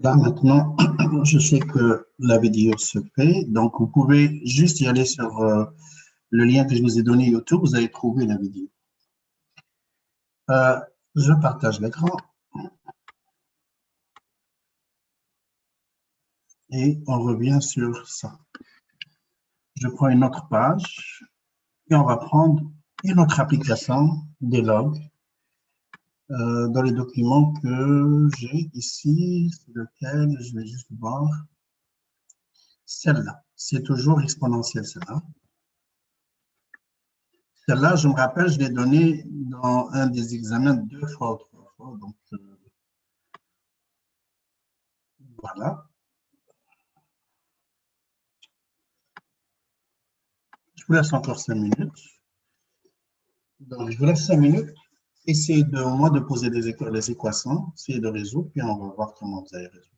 Là, maintenant, je sais que la vidéo se fait, donc vous pouvez juste y aller sur le lien que je vous ai donné YouTube, vous allez trouver la vidéo. Euh, je partage l'écran et on revient sur ça. Je prends une autre page et on va prendre une autre application des logs dans les documents que j'ai ici, sur lequel je vais juste voir celle-là. C'est toujours exponentielle, celle-là. Celle-là, je me rappelle, je l'ai donnée dans un des examens deux fois ou trois fois. Donc, voilà. Je vous laisse encore 5 minutes. Donc, je vous laisse 5 minutes. Essayez de, au moins de poser les équations, essayez de résoudre, puis on va voir comment vous allez résoudre.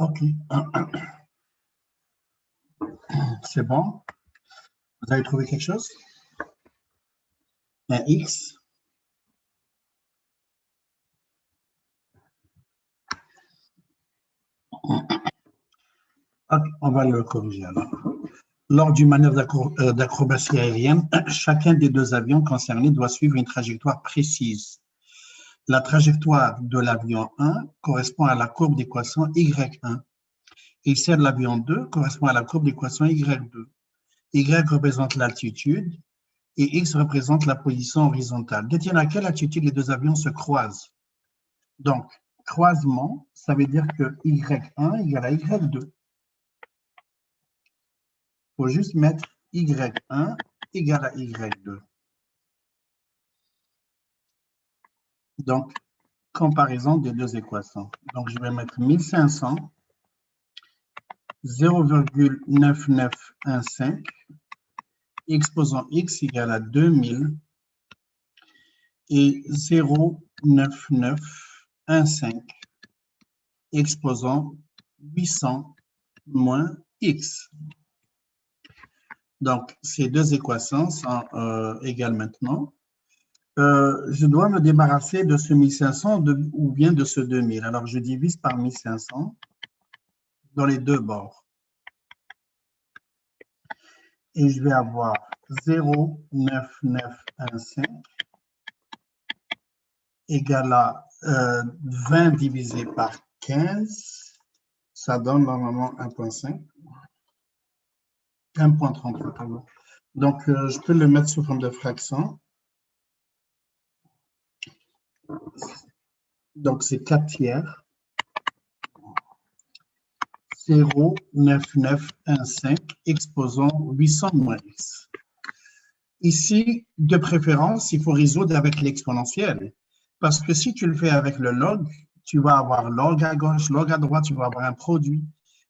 OK. C'est bon? Vous avez trouvé quelque chose? Un X? OK, on va le corriger alors. Lors d'une manœuvre d'acrobatie aérienne, chacun des deux avions concernés doit suivre une trajectoire précise. La trajectoire de l'avion 1 correspond à la courbe d'équation Y1 et celle de l'avion 2 correspond à la courbe d'équation Y2. Y représente l'altitude et X représente la position horizontale. Détiennent à quelle altitude les deux avions se croisent. Donc, croisement, ça veut dire que Y1 égale à Y2. Il faut juste mettre Y1 égale à Y2. Donc, comparaison des deux équations. Donc, je vais mettre 1500, 0,9915, exposant X égale à 2000 et 0,9915, exposant 800 moins X. Donc, ces deux équations sont égales maintenant. Je dois me débarrasser de ce 1500 ou bien de ce 2000. Alors, je divise par 1500 dans les deux bords. Et je vais avoir 0,9915 égale à 20 divisé par 15. Ça donne normalement 1,5. 1,33, pardon. Donc, je peux le mettre sous forme de fraction. Donc, c'est 4 tiers. 0,9915 exposant 800 moins x. Ici, de préférence, il faut résoudre avec l'exponentielle. Parce que si tu le fais avec le log, tu vas avoir log à gauche, log à droite, tu vas avoir un produit.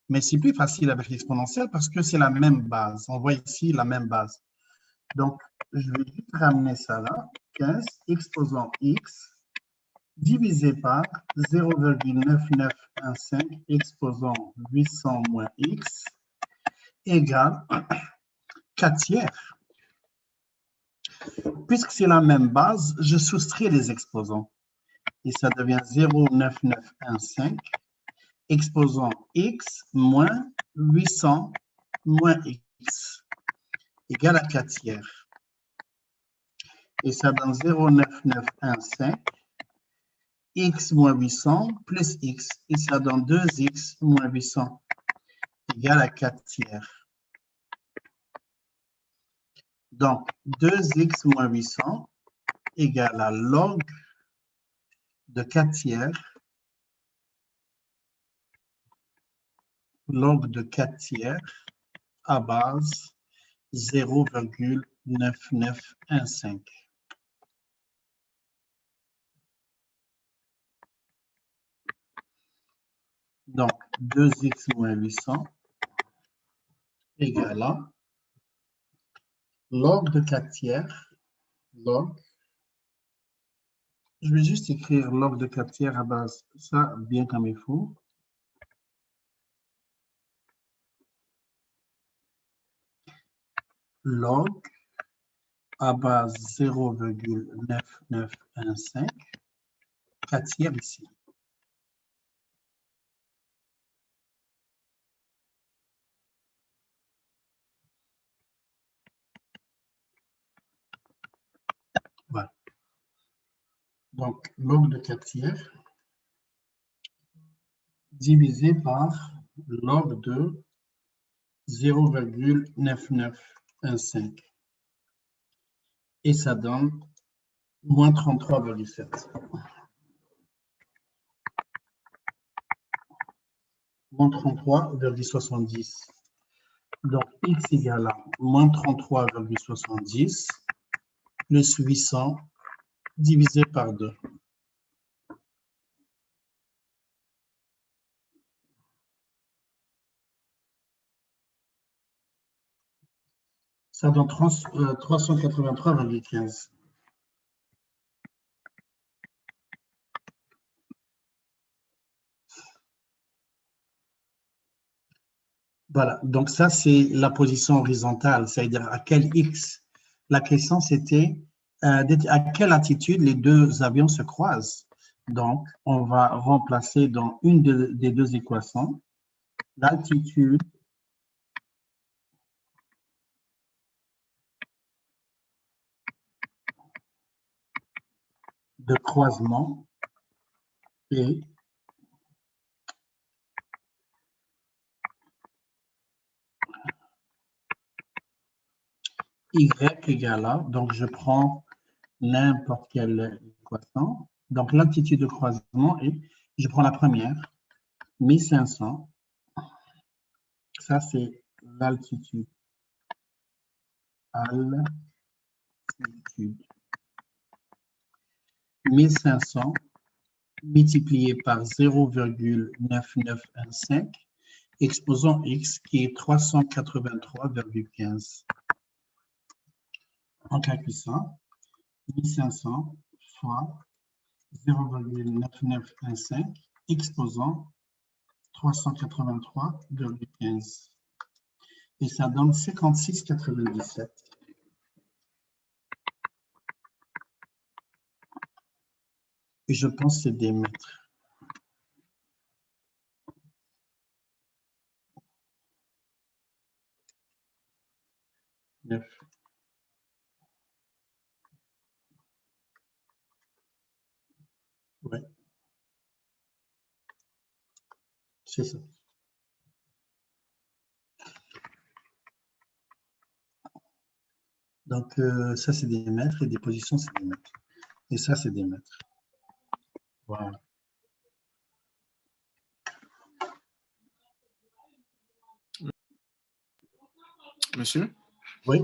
Mais c'est plus facile avec l'exponentielle parce que c'est la même base. On voit ici la même base. Donc, je vais juste ramener ça là. 15 exposant x divisé par 0,9915 exposant 800 moins x égale 4 tiers. Puisque c'est la même base, je soustrais les exposants. Et ça devient 0,9915 exposant x moins 800 moins x égale à 4 tiers. Et ça donne 0,9915 x moins 800 plus x. Et ça donne 2x moins 800 égale à 4 tiers. Donc, 2x moins 800 égale à log de 4 tiers, log de 4 tiers à base 0,9915. Donc, 2x moins 800 égale à log de 4 tiers, log. Je vais juste écrire log de 4 tiers à base, ça bien comme il faut. Log à base 0,9915, 4 tiers ici. Voilà. Donc, log de 4 tiers divisé par log de 0,9915. Et ça donne moins 33,7. Moins 33,70. Donc, x égale à moins 33,70 plus 800 divisé par 2. Ça donne 383,15. Voilà, donc ça, c'est la position horizontale, c'est-à-dire à quel X. La question, c'était à quelle altitude les deux avions se croisent. Donc, on va remplacer dans une des deux équations l'altitude de croisement et Y égale à, donc je prends n'importe quelle équation. Donc, l'altitude de croisement est, je prends la première, 1500. Ça, c'est l'altitude. Altitude. 1500 multiplié par 0,9915, exposant X qui est 383,15. On calcule ça. 1500 fois 0,9915, exposant 383,15. Et ça donne 56,97. Et je pense que c'est des mètres. Ouais. C'est ça. Donc, ça, c'est des mètres et des positions, c'est des mètres. Et ça, c'est des mètres. Voilà. Monsieur? Oui.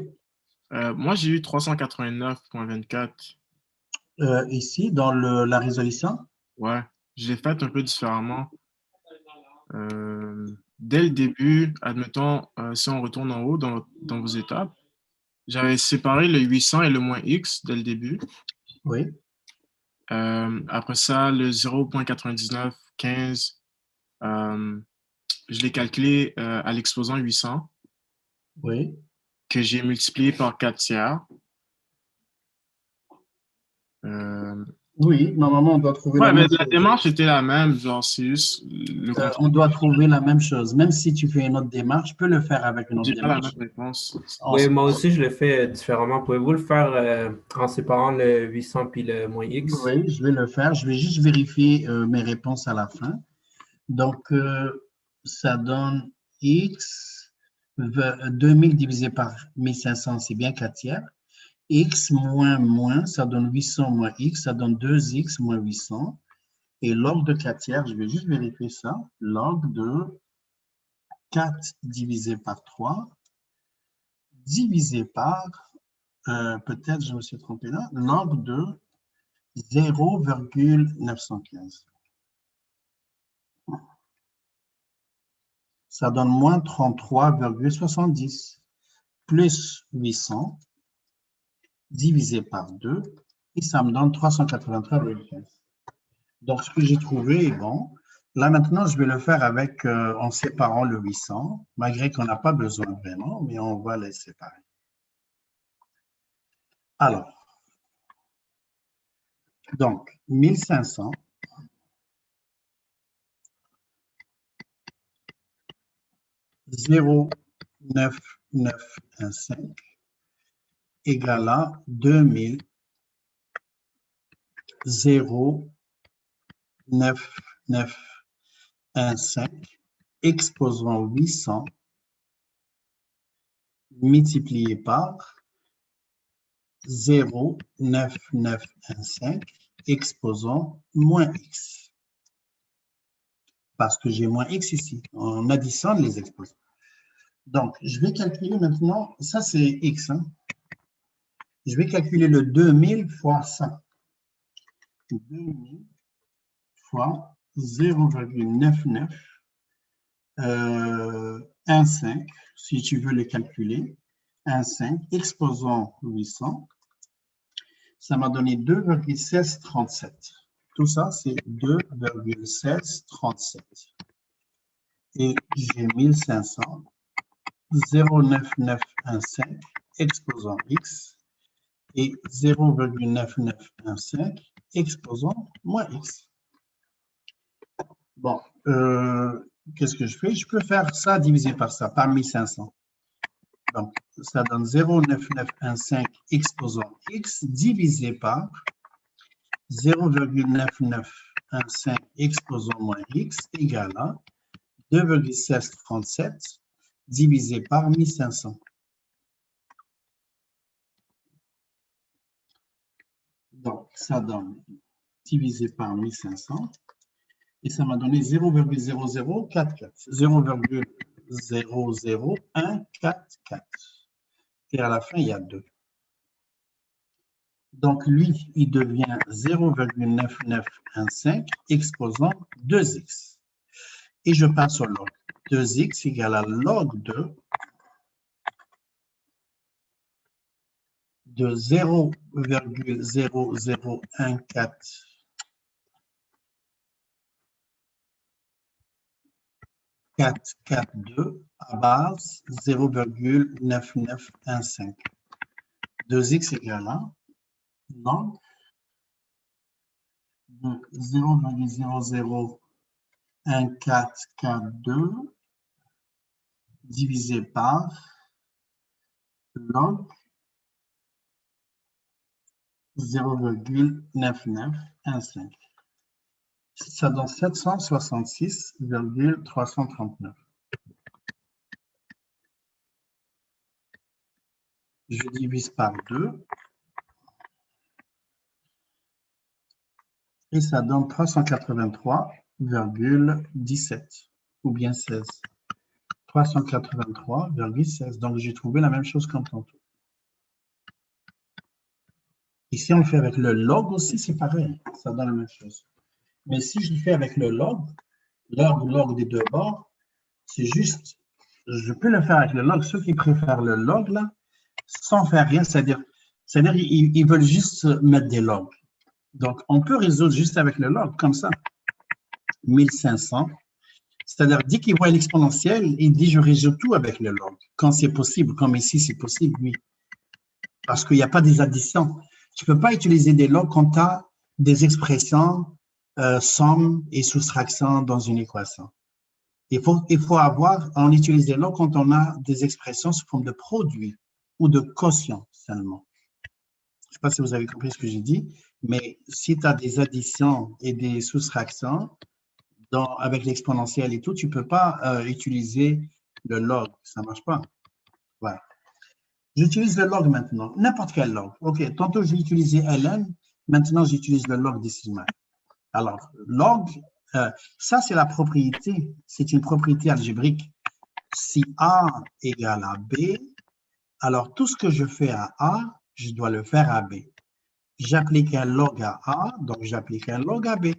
Moi, j'ai eu 389,24. Ici, dans la résolution? Ouais, je l'ai fait un peu différemment. Dès le début, admettons, si on retourne en haut dans vos étapes, j'avais séparé le 800 et le moins X dès le début. Oui. Après ça, le 0,9915, je l'ai calculé à l'exposant 800. Oui. Que j'ai multiplié par 4 tiers. Oui, normalement, on doit trouver la mais même la chose. démarche était la même, genre, c'est juste On doit trouver la même chose. Même si tu fais une autre démarche, tu peux le faire avec une autre j'ai pas la même démarche. réponse. Oui, moi aussi, je le fais différemment. Pouvez-vous le faire en séparant le 800 puis le moins X? Oui, je vais le faire. Je vais juste vérifier mes réponses à la fin. Donc, ça donne X, 2000 divisé par 1500, c'est bien 4 tiers. X moins, ça donne 800 moins X, ça donne 2X moins 800. Et log de 4 tiers, je vais juste vérifier ça. Log de 4 divisé par 3, divisé par, peut-être je me suis trompé là, log de 0,915. Ça donne moins 33,70 plus 800 divisé par 2 et ça me donne 383,15. Donc, ce que j'ai trouvé est bon. Là, maintenant, je vais le faire avec, en séparant le 800, malgré qu'on n'a pas besoin vraiment, mais on va les séparer. Alors, donc, 1500 0,9915 égale à 2000 0,9915 exposant 800 multiplié par 0,9915 exposant moins X. Parce que j'ai moins X ici. On additionne les exposants. Donc, je vais calculer maintenant, ça c'est X. Hein. Je vais calculer le 2000 fois ça. 2000 fois 0,9915, si tu veux le calculer, 1,5, exposant 800, ça m'a donné 2,1637. Tout ça, c'est 2,1637. Et j'ai 1500 0,9915 exposant x et 0,9915 exposant moins x. Bon, qu'est-ce que je fais? Je peux faire ça divisé par ça, par 1500. Donc, ça donne 0,9915 exposant x divisé par 0,9915 exposant moins x égale à 2,1637 divisé par 1500. Donc, ça donne divisé par 1500 et ça m'a donné 0,0044, 0,00144. Et à la fin, il y a 2. Donc, lui, il devient 0,9915 exposant 2x. Et je passe au log. 2x égale à log 2 de 0,0014 442 à base 0,9915. 2x égale à log de 0,001442 divisé par log 0,9915. Ça donne 766,339. Je divise par 2 et ça donne 383,17 ou bien 16. 383,16. Donc, j'ai trouvé la même chose qu'en tantôt. Ici, on le fait avec le log aussi, c'est pareil. Ça donne la même chose. Mais si je le fais avec le log des deux bords, c'est juste, je peux le faire avec le log. Ceux qui préfèrent le log, là, sans faire rien, c'est-à-dire ils veulent juste mettre des logs. Donc, on peut résoudre juste avec le log, comme ça. 1500. C'est-à-dire, dès qu'il voit l'exponentielle, il dit, je résous tout avec le log. Quand c'est possible, comme ici, c'est possible, oui. Parce qu'il n'y a pas des additions. Tu ne peux pas utiliser des logs quand tu as des expressions, somme et soustraction dans une équation. On utilise des logs quand on a des expressions sous forme de produit ou de quotient seulement. Je ne sais pas si vous avez compris ce que j'ai dit, mais si tu as des additions et des soustractions avec l'exponentielle et tout, tu ne peux pas utiliser le log. Ça ne marche pas. Voilà. J'utilise le log maintenant, n'importe quel log. OK, tantôt j'ai utilisé ln, maintenant j'utilise le log décimal. Alors, log, ça c'est la propriété, c'est une propriété algébrique. Si A égale à B, alors tout ce que je fais à A, je dois le faire à B. J'applique un log à A, donc j'applique un log à B,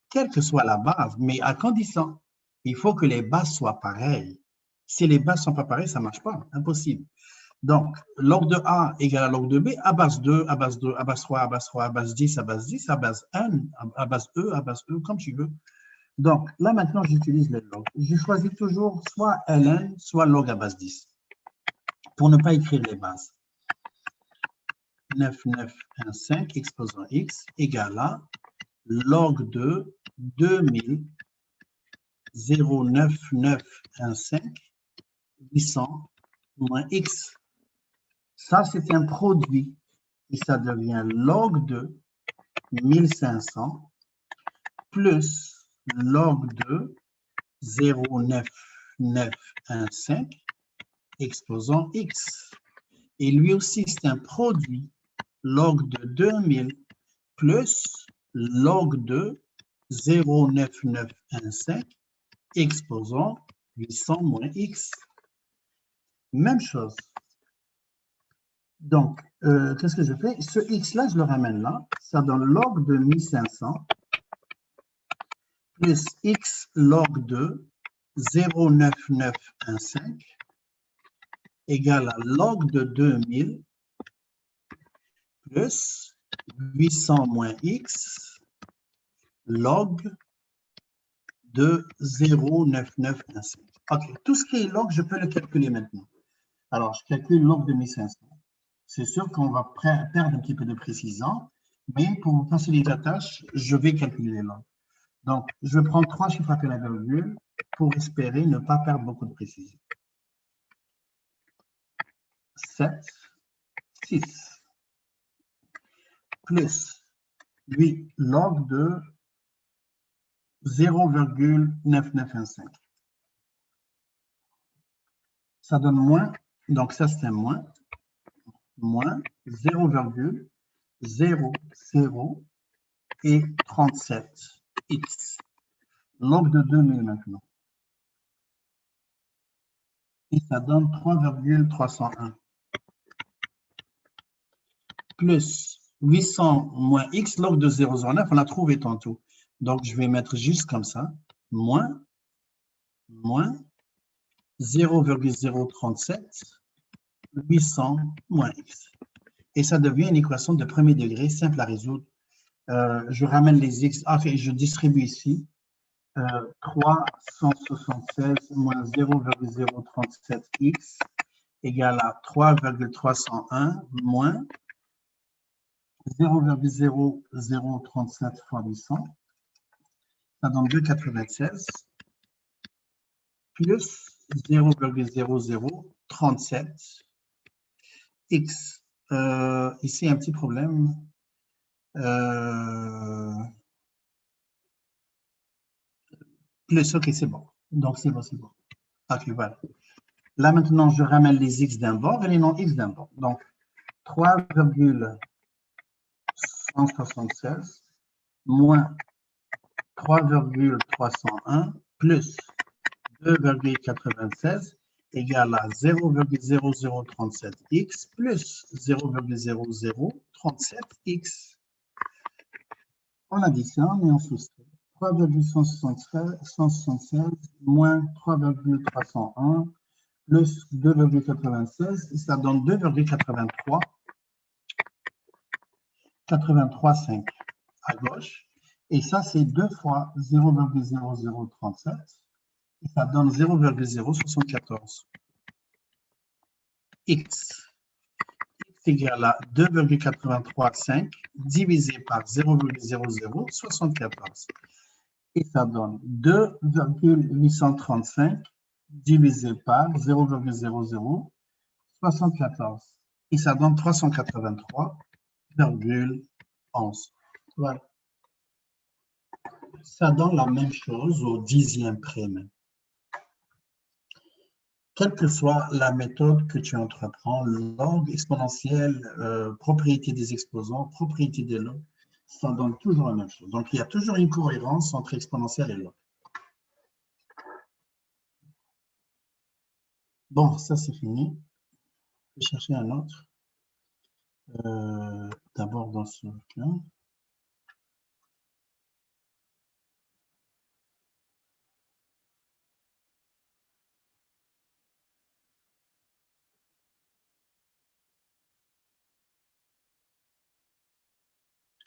quelle que soit la base, mais à condition, il faut que les bases soient pareilles. Si les bases ne sont pas pareilles, ça ne marche pas, impossible. Donc, log de A égale à log de B, à base 2, à base 2, à base 3, à base 3, à base 10, à base 10, à base 1, à base E, comme tu veux. Donc, là, maintenant, j'utilise le log. Je choisis toujours soit ln, soit log à base 10, pour ne pas écrire les bases. 9915 exposant x égale à log de 2000 09915 800 moins x. Ça, c'est un produit et ça devient log de 1500 plus log de 09915 exposant x. Et lui aussi, c'est un produit log de 2000 plus log de 09915 exposant 800 moins x. Même chose. Donc, qu'est-ce que je fais? Ce x-là, je le ramène là. Ça donne log de 1500 plus x log de 09915 égale à log de 2000 plus 800 moins x log de 0,9915. OK, tout ce qui est log, je peux le calculer maintenant. Alors, je calcule log de 1500. C'est sûr qu'on va perdre un petit peu de précision, mais pour vous faciliter la tâche, je vais calculer les logs. Donc, je prends 3 chiffres après la virgule pour espérer ne pas perdre beaucoup de précision. 7, 6, plus 8 log de 0,9915. Ça donne moins, donc ça c'est moins 0,00 et 37x. Log de 2000 maintenant. Et ça donne 3,301. Plus 800 moins x, log de 0,09, on l'a trouvé tantôt. Donc, je vais mettre juste comme ça, moins 0,037, 800 moins x. Et ça devient une équation de premier degré simple à résoudre. Je ramène les x, enfin, je distribue ici. 376 moins 0,037x égale à 3,301 moins 0,0037 fois 800. Ça donne 2,96 plus 0,0037 x. Ici, un petit problème. Plus, ok, c'est bon. Donc, c'est bon, c'est bon. Ok, voilà. Là, maintenant, je ramène les x d'un bord et les non-x d'un bord. Donc, 3,176 moins 3,301 plus 2,96 égale à 0,0037x plus 0,0037x. On additionne et on soustrait. 3,176 moins 3,301 plus 2,96, ça donne 2,83, 83,5 à gauche. Et ça, c'est 2 fois 0,0037. Et ça donne 0,074. X. X égale à 2,835 divisé par 0,0074. Et ça donne 2,835 divisé par 0,0074. Et ça donne 383,11. Voilà. Ça donne la même chose au dixième près même. Quelle que soit la méthode que tu entreprends, log, exponentielle, propriété des exposants, propriété des logs, ça donne toujours la même chose. Donc, il y a toujours une cohérence entre exponentielle et log. Bon, ça c'est fini. Je vais chercher un autre. D'abord dans ce cas.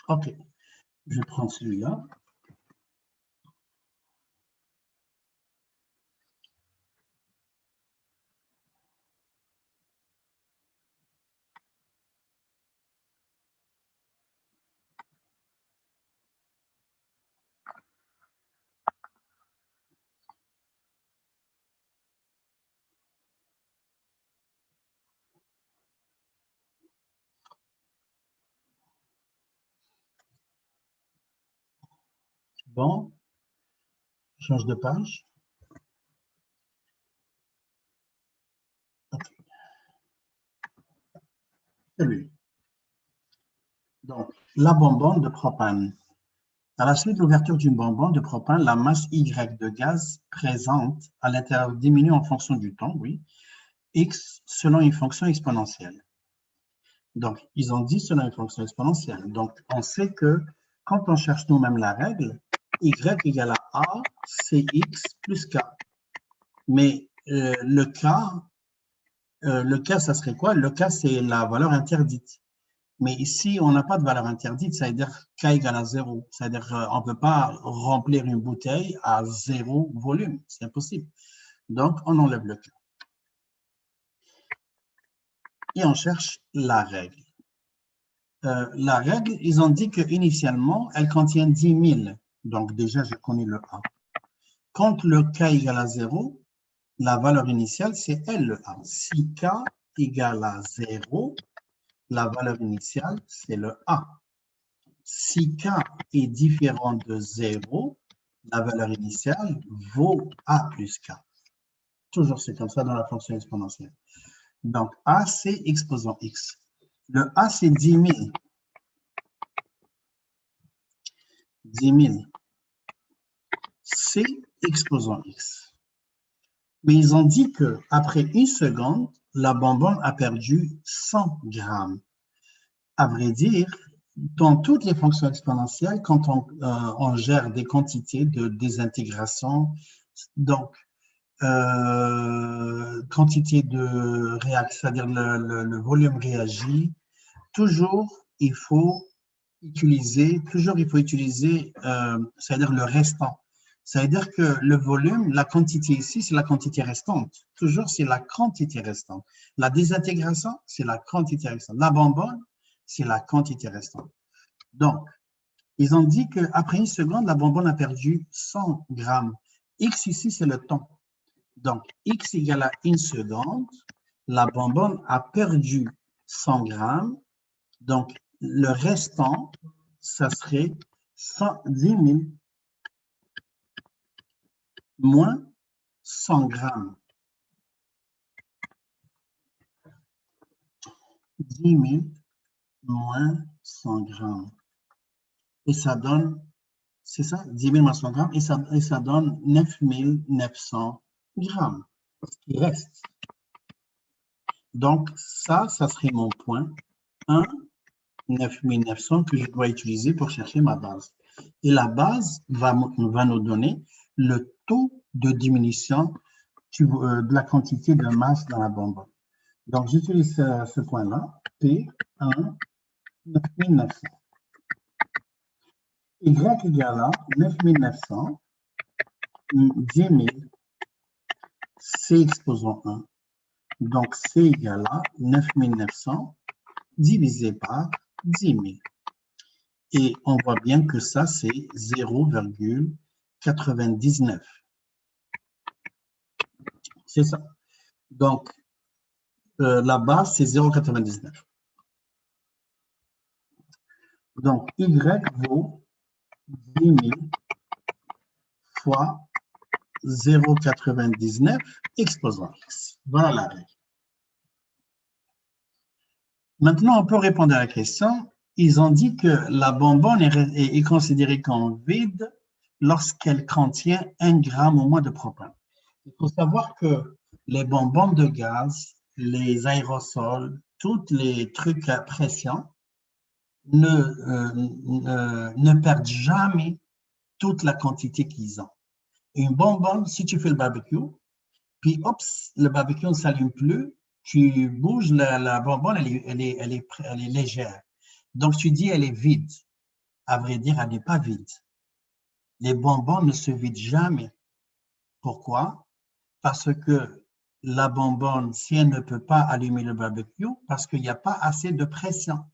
OK, je vais prendre celui-là. Bon, je change de page. Okay. Celui. Donc, la bonbonne de propane. À la suite de l'ouverture d'une bonbonne de propane, la masse Y de gaz présente à l'intérieur diminue en fonction du temps, oui, X selon une fonction exponentielle. Donc, ils ont dit selon une fonction exponentielle. Donc, on sait que quand on cherche nous-mêmes la règle, Y égale à A, c'est X plus K. Mais le K, ça serait quoi? Le K, c'est la valeur interdite. Mais ici, on n'a pas de valeur interdite, c'est-à-dire K égale à 0. C'est-à-dire qu'on ne peut pas remplir une bouteille à 0 volume. C'est impossible. Donc, on enlève le K. Et on cherche la règle. La règle, ils ont dit qu'initialement, elle contient 10 000. Donc, déjà, je connais le A. Quand le K égale à 0, la valeur initiale, c'est L, le A. Si K égale à 0, la valeur initiale, c'est le A. Si K est différent de 0, la valeur initiale vaut A plus K. Toujours, c'est comme ça dans la fonction exponentielle. Donc, A, c'est exposant X. Le A, c'est 10 000. 10 000. C'est exposant X. Mais ils ont dit qu'après une seconde, la bonbonne a perdu 100 grammes. À vrai dire, dans toutes les fonctions exponentielles, quand on gère des quantités de désintégration, donc quantité de réaction, c'est-à-dire le volume réagi, toujours il faut utiliser, c'est-à-dire le restant. C'est-à-dire que le volume, la quantité ici, c'est la quantité restante. Toujours, c'est la quantité restante. La désintégration, c'est la quantité restante. La bonbonne, c'est la quantité restante. Donc, ils ont dit qu'après une seconde, la bonbonne a perdu 100 grammes. X ici, c'est le temps. Donc, X égale à une seconde, la bonbonne a perdu 100 grammes. Donc, le restant, ça serait 10 000 moins 100 grammes. 10 000 moins 100 grammes. Et ça donne, c'est ça, 10 000 moins 100 grammes, et ça donne 9 900 grammes. Ce qui reste. Donc, ça serait mon point 1, 9 900 que je dois utiliser pour chercher ma base. Et la base va nous donner le taux de diminution de la quantité de masse dans la bonbonne. Donc, j'utilise ce point-là, P1, 9900. Y égale à 9900, 10 000, C exposant 1. Donc, C égale à 9900 divisé par 10 000. Et on voit bien que ça, c'est 0,99. C'est ça. Donc, la base, c'est 0,99. Donc, Y vaut 10 000 fois 0,99 exposant X. Voilà la règle. Maintenant, on peut répondre à la question. Ils ont dit que la bonbonne est considérée comme vide lorsqu'elle contient 1 gramme ou moins de propane. Il faut savoir que les bonbonnes de gaz, les aérosols, tous les trucs à pression ne perdent jamais toute la quantité qu'ils ont. Une bonbonne, si tu fais le barbecue, puis oups, le barbecue ne s'allume plus, tu bouges la bonbonne, elle est légère. Donc, tu dis elle est vide. À vrai dire, elle n'est pas vide. Les bonbons ne se vident jamais. Pourquoi? Parce que la bonbonne, si elle ne peut pas allumer le barbecue, parce qu'il n'y a pas assez de pression.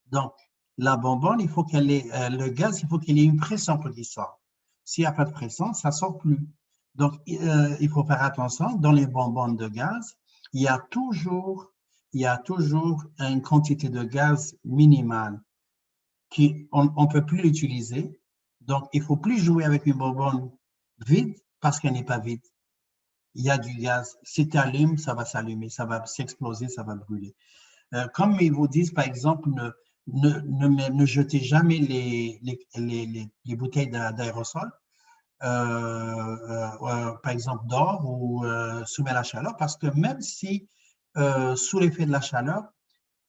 Donc, la bonbonne, il faut qu'elle ait, le gaz, il faut qu'il y ait une pression pour qu'il sorte. S'il n'y a pas de pression, ça ne sort plus. Donc, il faut faire attention, dans les bonbonnes de gaz, il y a toujours une quantité de gaz minimale qu'on ne peut plus l'utiliser. Donc, il ne faut plus jouer avec une bonbonne vide parce qu'elle n'est pas vide. Il y a du gaz. Si tu allumes, ça va s'allumer, ça va s'exploser, ça va brûler. Comme ils vous disent, par exemple, ne jetez jamais les bouteilles d'aérosol, par exemple d'or ou soumis à la chaleur, parce que même si sous l'effet de la chaleur,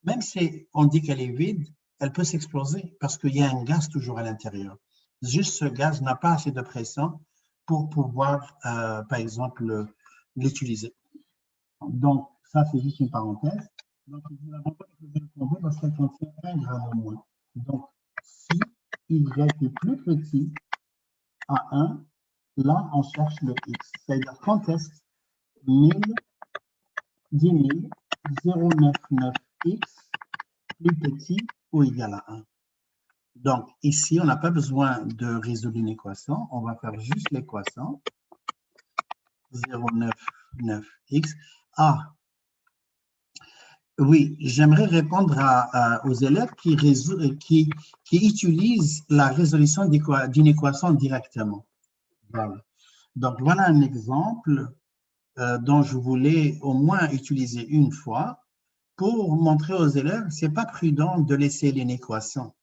même si on dit qu'elle est vide, elle peut s'exploser parce qu'il y a un gaz toujours à l'intérieur. Juste ce gaz n'a pas assez de pression pour pouvoir, par exemple, l'utiliser. Donc, ça, c'est juste une parenthèse. Donc, il dit la bonbonne est pesée au combo parce qu'elle contient 1 gramme au moins. Donc, si y est plus petit à 1, là, on cherche le x. C'est-à-dire quand est-ce 1000, 10 000, 099x plus petit ou égal à 1. Donc, ici, on n'a pas besoin de résoudre une équation. On va faire juste l'équation. 099x. Ah, oui, j'aimerais répondre aux élèves qui utilisent la résolution d'une équation directement. Voilà. Donc, voilà un exemple dont je voulais au moins utiliser une fois pour montrer aux élèves que ce n'est pas prudent de laisser une équation.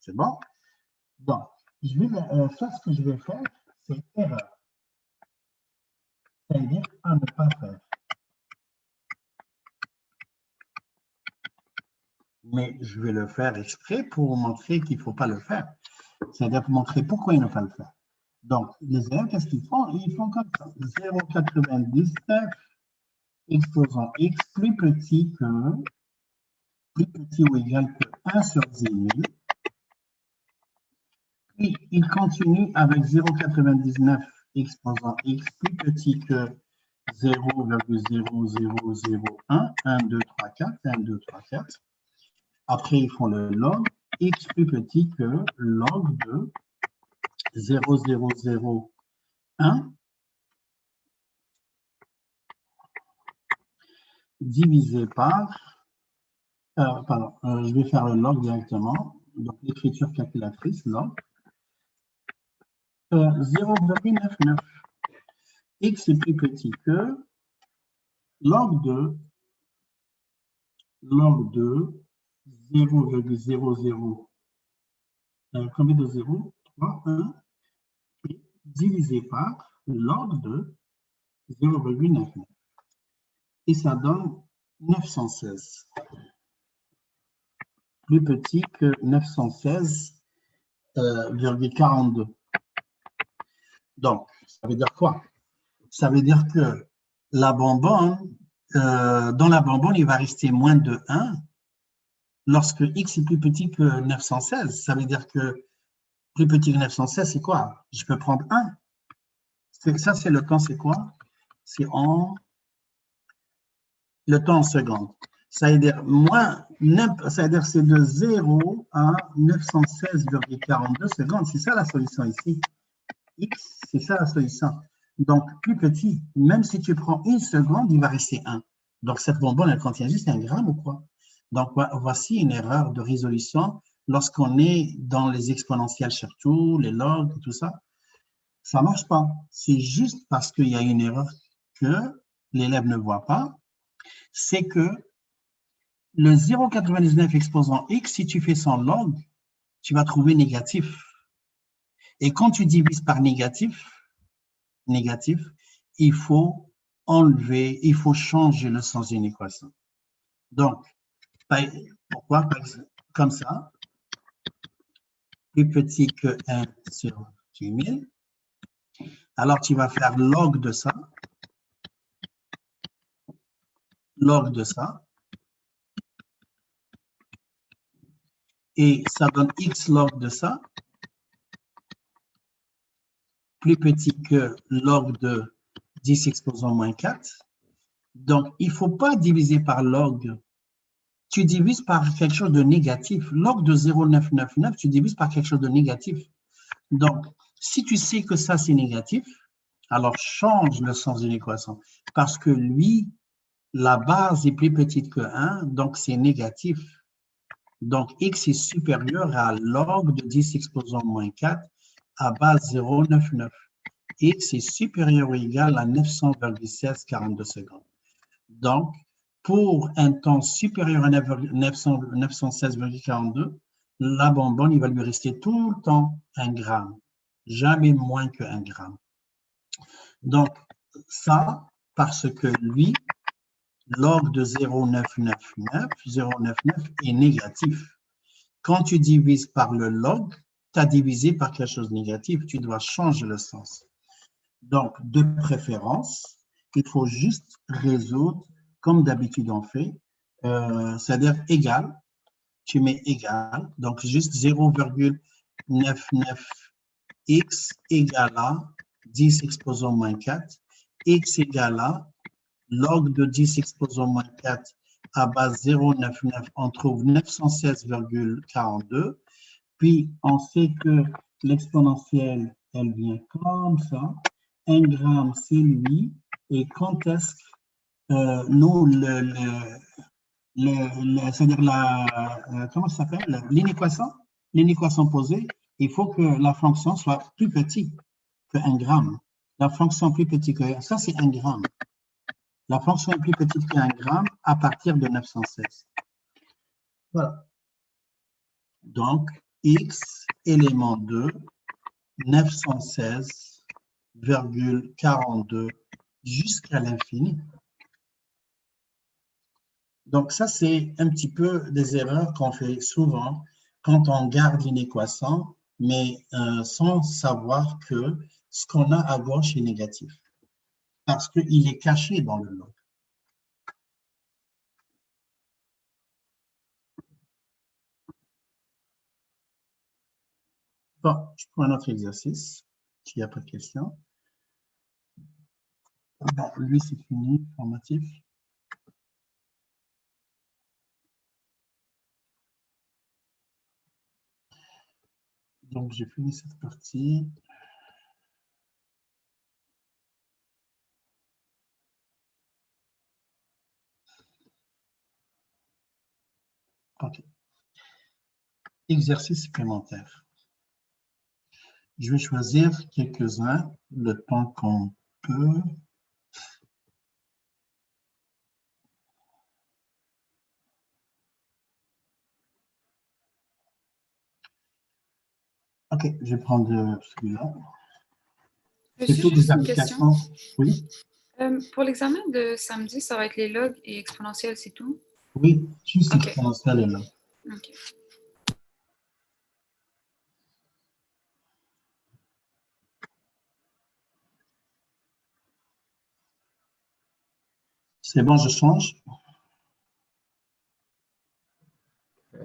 C'est bon? Donc, je vais faire ce que je vais faire, c'est erreur. C'est-à-dire à ne pas faire. Mais je vais le faire exprès pour montrer qu'il ne faut pas le faire. C'est-à-dire pour montrer pourquoi il ne faut pas le faire. Donc, les élèves, qu'est-ce qu'ils font? Ils font comme ça. 0,99 exposant x plus petit ou égal que 1 sur 10 000. Puis, il continue avec 0,99 exposant x plus petit que 0,0001, 1, 2, 3, 4, 1, 2, 3, 4. Après, ils font le log, x plus petit que log de 0,001 divisé par, je vais faire le log directement, donc l'écriture calculatrice, log, 0,99. X est plus petit que log de 0,00, combien de 0? 3, 1, divisé par log de 0,99. Et ça donne 916. Plus petit que 916,42. Donc, ça veut dire quoi? Ça veut dire que la bonbonne, dans la bonbonne, il va rester moins de 1 lorsque x est plus petit que 916. Ça veut dire que plus petit que 916, c'est quoi? Je peux prendre 1. Ça, c'est le temps, c'est quoi? C'est le temps en secondes. Ça veut dire c'est de 0 à 916,42 secondes. C'est ça la solution ici. X, c'est ça la solution. Donc, plus petit, même si tu prends 1 seconde, il va rester 1. Donc, cette bonbonne, elle contient juste 1 gramme ou quoi? Donc, voici une erreur de résolution lorsqu'on est dans les exponentielles surtout, les logs et tout ça. Ça ne marche pas. C'est juste parce qu'il y a une erreur que l'élève ne voit pas. C'est que le 0,99 exposant x, si tu fais son log, tu vas trouver négatif. Et quand tu divises par négatif, il faut enlever, il faut changer le sens d'une équation. Donc, pourquoi? Comme ça, plus petit que 1 sur 10 000. Alors, tu vas faire log de ça. Log de ça. Et ça donne x log de ça. Plus petit que log de 10 exposant moins 4. Donc, il ne faut pas diviser par log. Tu divises par quelque chose de négatif. Log de 0,999, tu divises par quelque chose de négatif. Donc, si tu sais que ça, c'est négatif, alors change le sens de l'équation. Parce que lui, la base est plus petite que 1, donc c'est négatif. Donc, x est supérieur à log de 10 exposant moins 4 à base 0,99. X est supérieur ou égal à 900,1642 secondes. Donc, pour un temps supérieur à 916,42, la bonbonne, il va lui rester tout le temps 1 gramme, jamais moins que 1 gramme. Donc, ça, parce que lui, log de 0,999 est négatif. Quand tu divises par le log, tu as divisé par quelque chose de négatif, tu dois changer le sens. Donc, de préférence, il faut juste résoudre, comme d'habitude on fait, c'est-à-dire égal, tu mets égal, donc juste 0,99x égale à 10 exposé au moins 4, x égale à log de 10 exposé au moins 4 à base 0,99, on trouve 916,42. Puis, on sait que l'exponentielle, elle vient comme ça. 1 gramme, c'est lui. Et quand est-ce que nous, c'est-à-dire comment ça s'appelle? L'inéquation posée, il faut que la fonction soit plus petite que 1 gramme. La fonction plus petite que ça, c'est 1 gramme. La fonction est plus petite que 1 gramme à partir de 916. Voilà. Donc, x élément 2, 916,42 jusqu'à l'infini. Donc, ça, c'est un petit peu des erreurs qu'on fait souvent quand on garde une équation, mais sans savoir que ce qu'on a à gauche est négatif, parce qu'il est caché dans le log. Bon, je prends un autre exercice, s'il n'y a pas de questions. Bon, lui, c'est fini, formatif. Donc, j'ai fini cette partie. OK. Exercice supplémentaire. Je vais choisir quelques-uns, le temps qu'on peut. OK, je vais prendre celui-là. C'est J'ai toutes juste des une question. applications. Oui, Pour l'examen de samedi, ça va être les logs et exponentiels, c'est tout? oui, juste OK. exponentielle est là. OK. C'est bon, je change?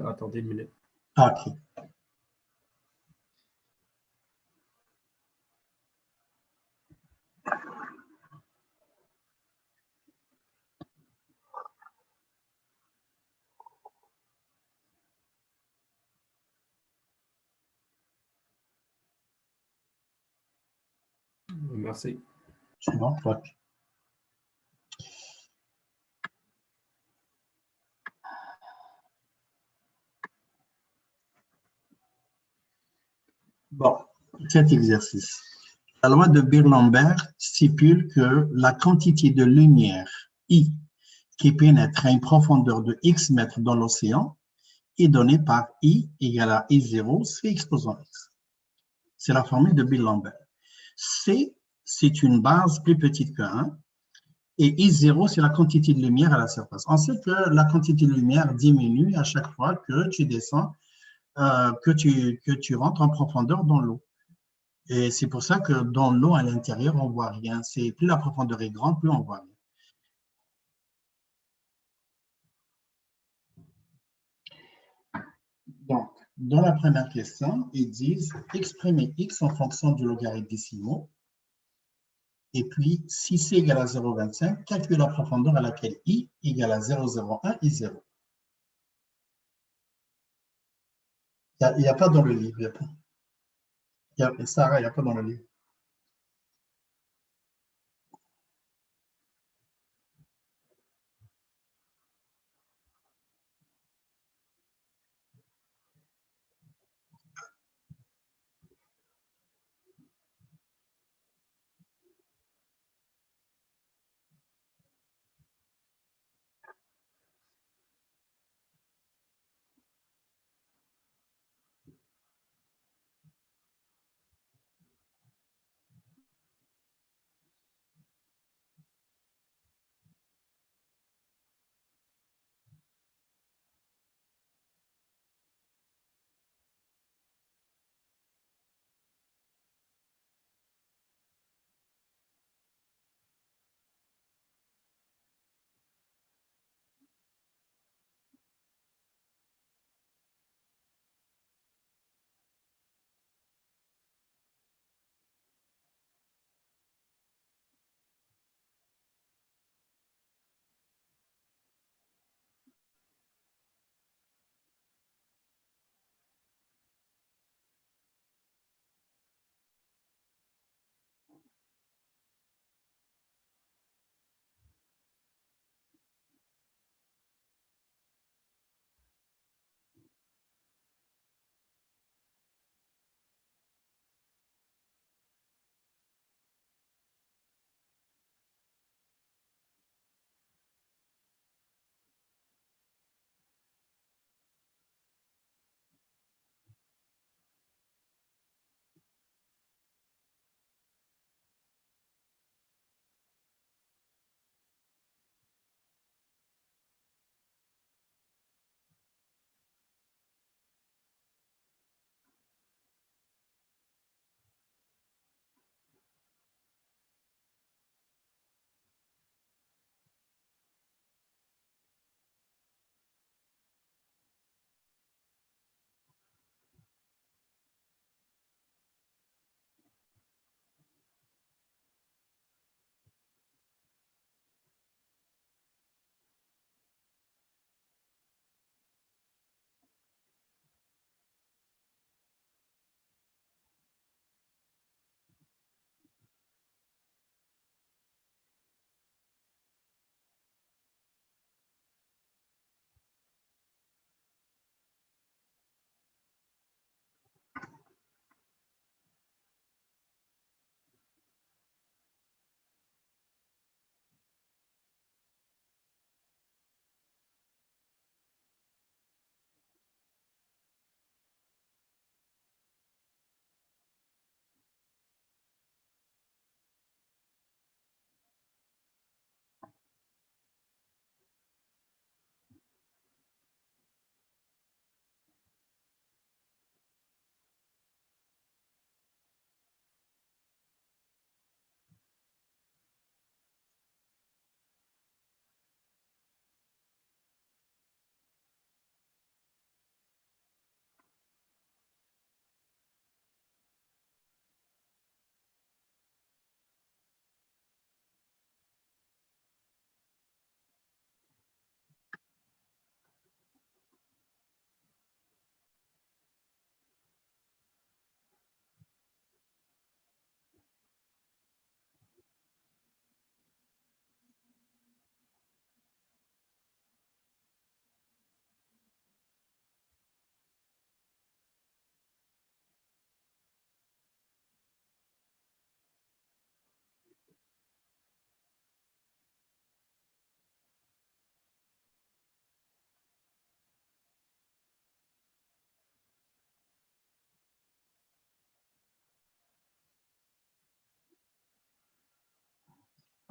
Attendez une minute. Ah, OK. Merci. C'est bon, OK. Bon, cet exercice. La loi de Beer-Lambert stipule que la quantité de lumière I qui pénètre à une profondeur de x mètres dans l'océan est donnée par I égale à I0, C exposant x. C'est la formule de Beer-Lambert. C, c'est une base plus petite que 1, et I0, c'est la quantité de lumière à la surface. On sait que la quantité de lumière diminue à chaque fois que tu descends, que tu rentres en profondeur dans l'eau. Et c'est pour ça que dans l'eau, à l'intérieur, on ne voit rien. C'est plus la profondeur est grande, plus on voit rien. Donc, dans la première question, ils disent exprimer x en fonction du logarithme décimaux. Et puis, si c égale à 0,25, calcule la profondeur à laquelle i égale à 0,01 et 0. Il n'y a pas dans le livre. Sarah, il n'y a pas dans le livre.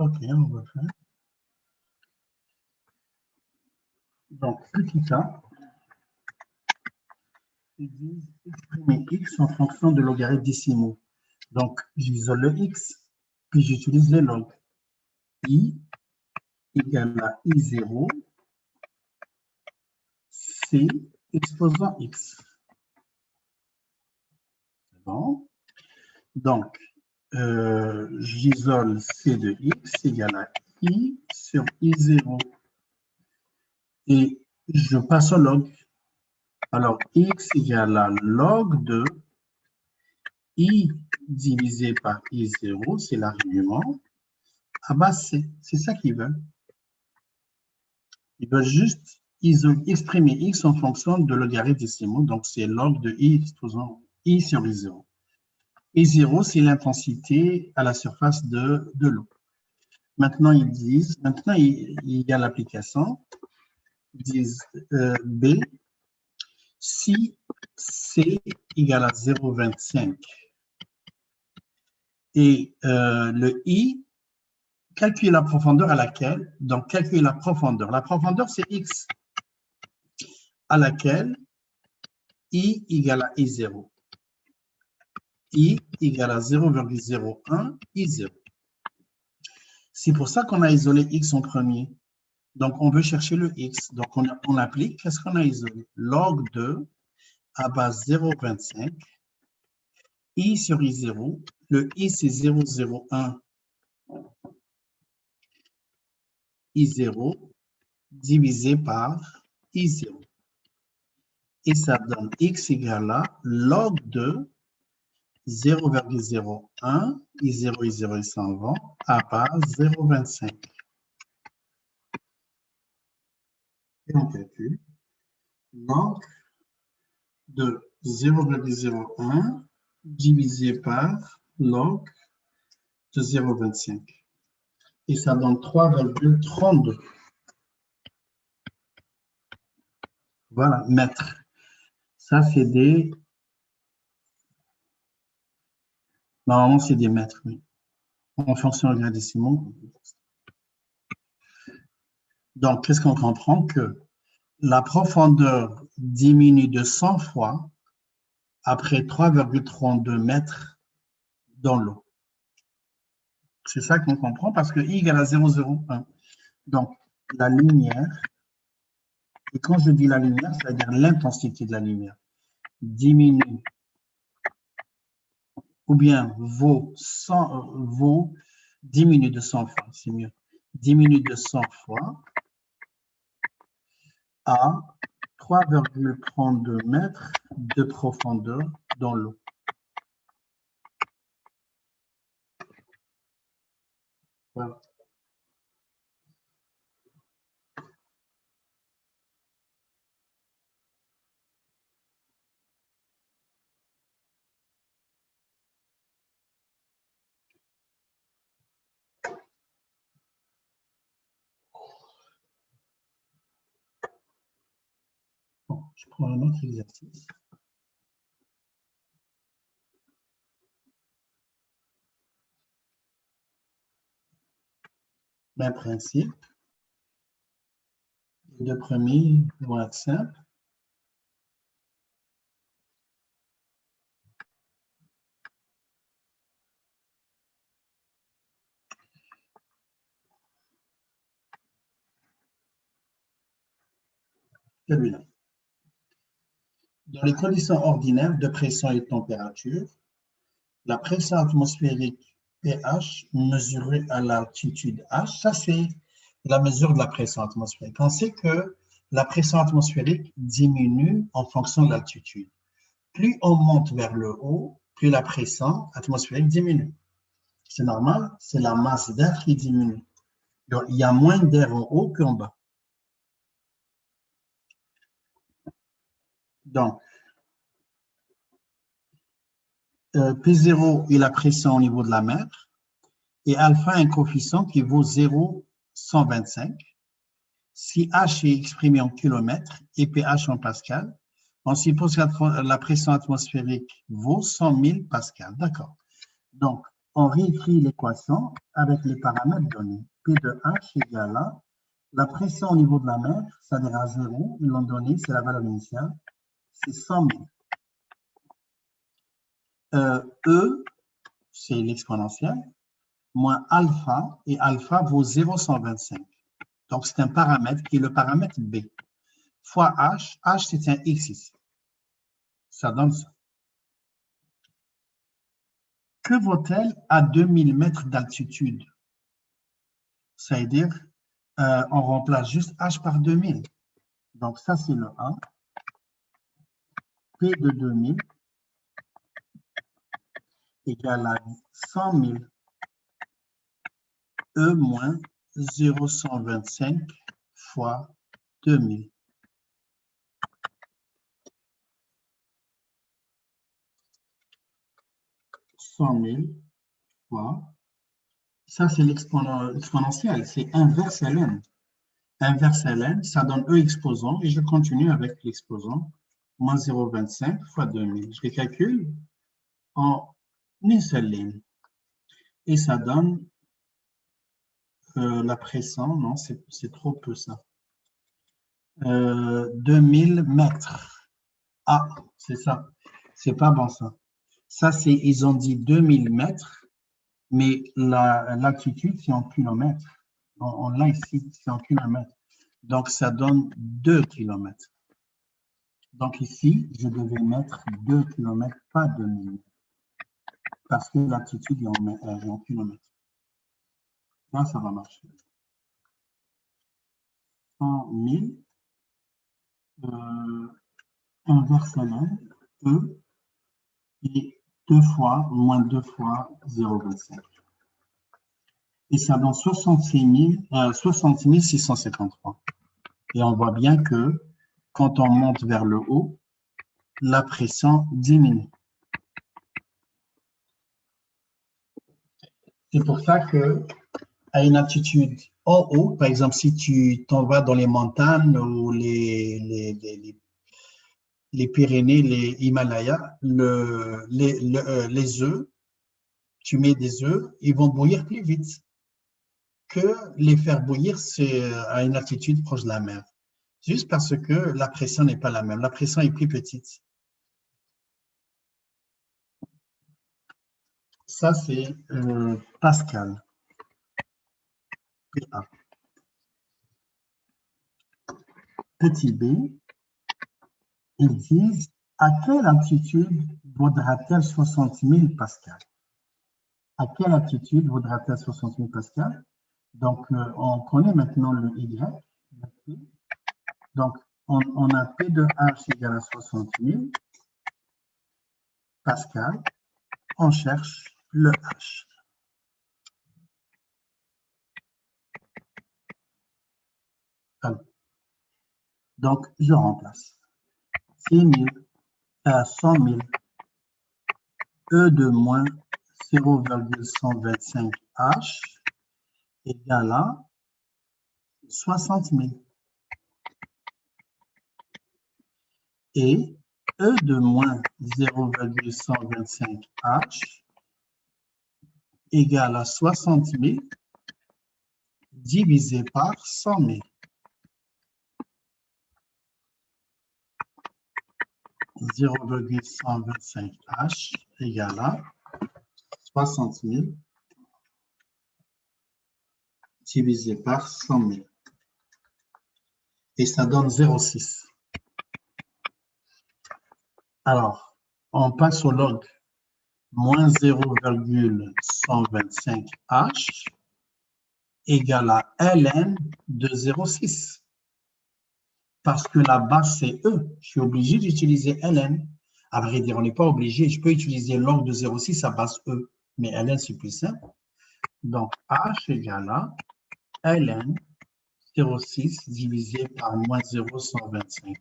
OK, on va faire. Donc, petit a, ils disent exprimer x en fonction de logarithmes décimaux. Donc, j'isole le x, puis j'utilise les logs. I égale à I0, C exposant x. C'est bon. Donc, j'isole C de x égale à I sur I0. Et je passe au log. Alors, x égale à log de I divisé par I0, c'est l'argument, à base C. C'est ça qu'ils veulent. Ils veulent juste exprimer x en fonction de logarithme décimaux. Donc, c'est log de I exposant I sur I0. I0, c'est l'intensité à la surface de l'eau. Maintenant, ils disent, il y a l'application. Ils disent B, si C égale à 0,25 et le I, calcule la profondeur à laquelle, donc calcule la profondeur c'est x, à laquelle I égale à I0. I égale à 0,01 I0. C'est pour ça qu'on a isolé x en premier. Donc, on veut chercher le x. Donc, on applique. Qu'est-ce qu'on a isolé? Log de à base 0,25. I sur I0. Le I, c'est 0,01 I0 divisé par I0. Et ça donne x égale à log de 0,01 I0, I0 et s'en va à base 0,25. Et on calcule log de 0,01 divisé par log de 0,25. Et ça donne 3,32. Voilà, mètres. Ça, c'est des... Normalement, c'est des mètres, oui. En fonction de décimaux. Donc, qu'est-ce qu'on comprend? Que la profondeur diminue de 100 fois après 3,32 mètres dans l'eau. C'est ça qu'on comprend parce que I égale à 0,01. Donc, la lumière, et quand je dis la lumière, c'est-à-dire l'intensité de la lumière, diminue, ou bien diminue de 100 fois, c'est mieux, diminue de 100 fois à 3,32 mètres de profondeur dans l'eau. Voilà. Bon, je prends un autre exercice. Même principe. Les deux premiers vont être simples. Celui-là. Dans les conditions ordinaires de pression et de température, la pression atmosphérique pH mesurée à l'altitude H, ça c'est la mesure de la pression atmosphérique. On sait que la pression atmosphérique diminue en fonction de l'altitude. Plus on monte vers le haut, plus la pression atmosphérique diminue. C'est normal, c'est la masse d'air qui diminue. Donc, il y a moins d'air en haut qu'en bas. Donc, P0 est la pression au niveau de la mer et alpha un coefficient qui vaut 0,125. Si H est exprimé en kilomètres et pH en pascal, on suppose que la pression atmosphérique vaut 100 000 pascal. D'accord. Donc, on réécrit l'équation avec les paramètres donnés. P de H égale à la pression au niveau de la mer, c'est-à-dire à 0, ils l'ont donné, c'est la valeur initiale, c'est 100 000. E, c'est l'exponentielle, moins alpha, et alpha vaut 0,125. Donc, c'est un paramètre qui est le paramètre B. Fois H, H c'est un X ici. Ça donne ça. Que vaut-elle à 2000 mètres d'altitude? Ça veut dire, on remplace juste H par 2000. Donc, ça, c'est le 1. P de 2000 égale à 100 000 E moins 0,125 fois 2000. Fois. Ça, c'est l'exponentielle, c'est inverse ln. Inverse ln, ça donne E exposant, et je continue avec l'exposant, moins 0,25 fois 2000. Je les calcule en une seule ligne. Et ça donne la pression, non, c'est trop peu ça. 2000 mètres. Ah, c'est ça. C'est pas bon ça. Ça, c'est, ils ont dit 2000 mètres, mais l'altitude, c'est en kilomètres. On l'a ici, c'est en kilomètres. Donc, ça donne 2 kilomètres. Donc, ici, je devais mettre 2 kilomètres, pas 2000 mètres. Parce que l'altitude est en kilomètres. Là, ça va marcher. 100 000, inverse ln, E, et 2 fois, moins 2 fois 0,25. Et ça donne 66 653. Et on voit bien que quand on monte vers le haut, la pression diminue. C'est pour ça que à une altitude en haut, par exemple, si tu t'en vas dans les montagnes ou les Pyrénées, les Himalayas, les œufs, tu mets des œufs, ils vont bouillir plus vite que les faire bouillir à une altitude proche de la mer. Juste parce que la pression n'est pas la même. La pression est plus petite. Ça, c'est Pascal. PA. Petit b, ils disent à quelle altitude vaudra-t-elle 60 000 pascal? À quelle altitude vaudra-t-elle 60 000 pascal? Donc, on connaît maintenant le Y. Donc, on a P de H égale à 60 000 pascal. On cherche le H. Donc, je remplace. 6 000 à 100 000 E de moins 0,125 H égale à 60 000. Et E de moins 0,125 H égale à 60 000 divisé par 100 000. 0,125 H égale à 60 000 divisé par 100 000. Et ça donne 0,6. Alors, on passe au log. Moins 0,125 H égale à ln de 0,6. Parce que la base, c'est E. Je suis obligé d'utiliser ln. À vrai dire, on n'est pas obligé. Je peux utiliser log de 0,6 à base E. Mais ln, c'est plus simple. Donc, H égale à ln 0,6 divisé par moins 0,125.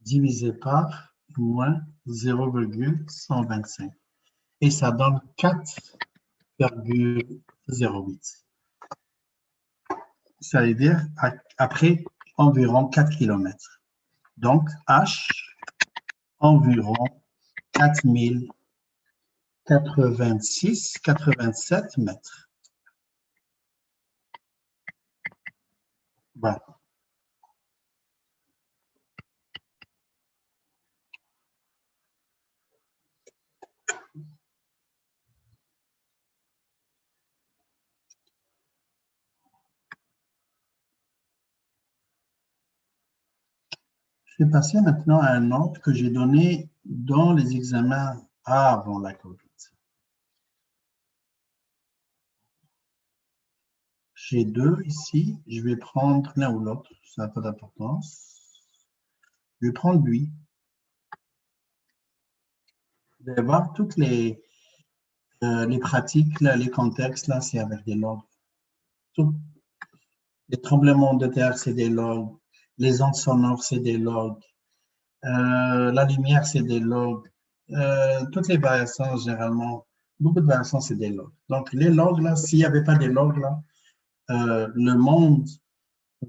Divisé par moins 0,125. Et ça donne 4,08. Ça veut dire après environ 4 km. Donc, H environ 4086-87 mètres. Voilà. Je vais passer maintenant à un ordre que j'ai donné dans les examens avant la COVID. J'ai deux ici, je vais prendre l'un ou l'autre, ça n'a pas d'importance. Je vais prendre lui. Vous allez voir toutes les pratiques, là, les contextes, là, c'est avec des logs. Tout. Les tremblements de terre, c'est des logs. Les ondes sonores, c'est des logs. La lumière, c'est des logs. Toutes les variations, généralement, beaucoup de variations, c'est des logs. Donc, les logs, là, s'il n'y avait pas des logs, là, le monde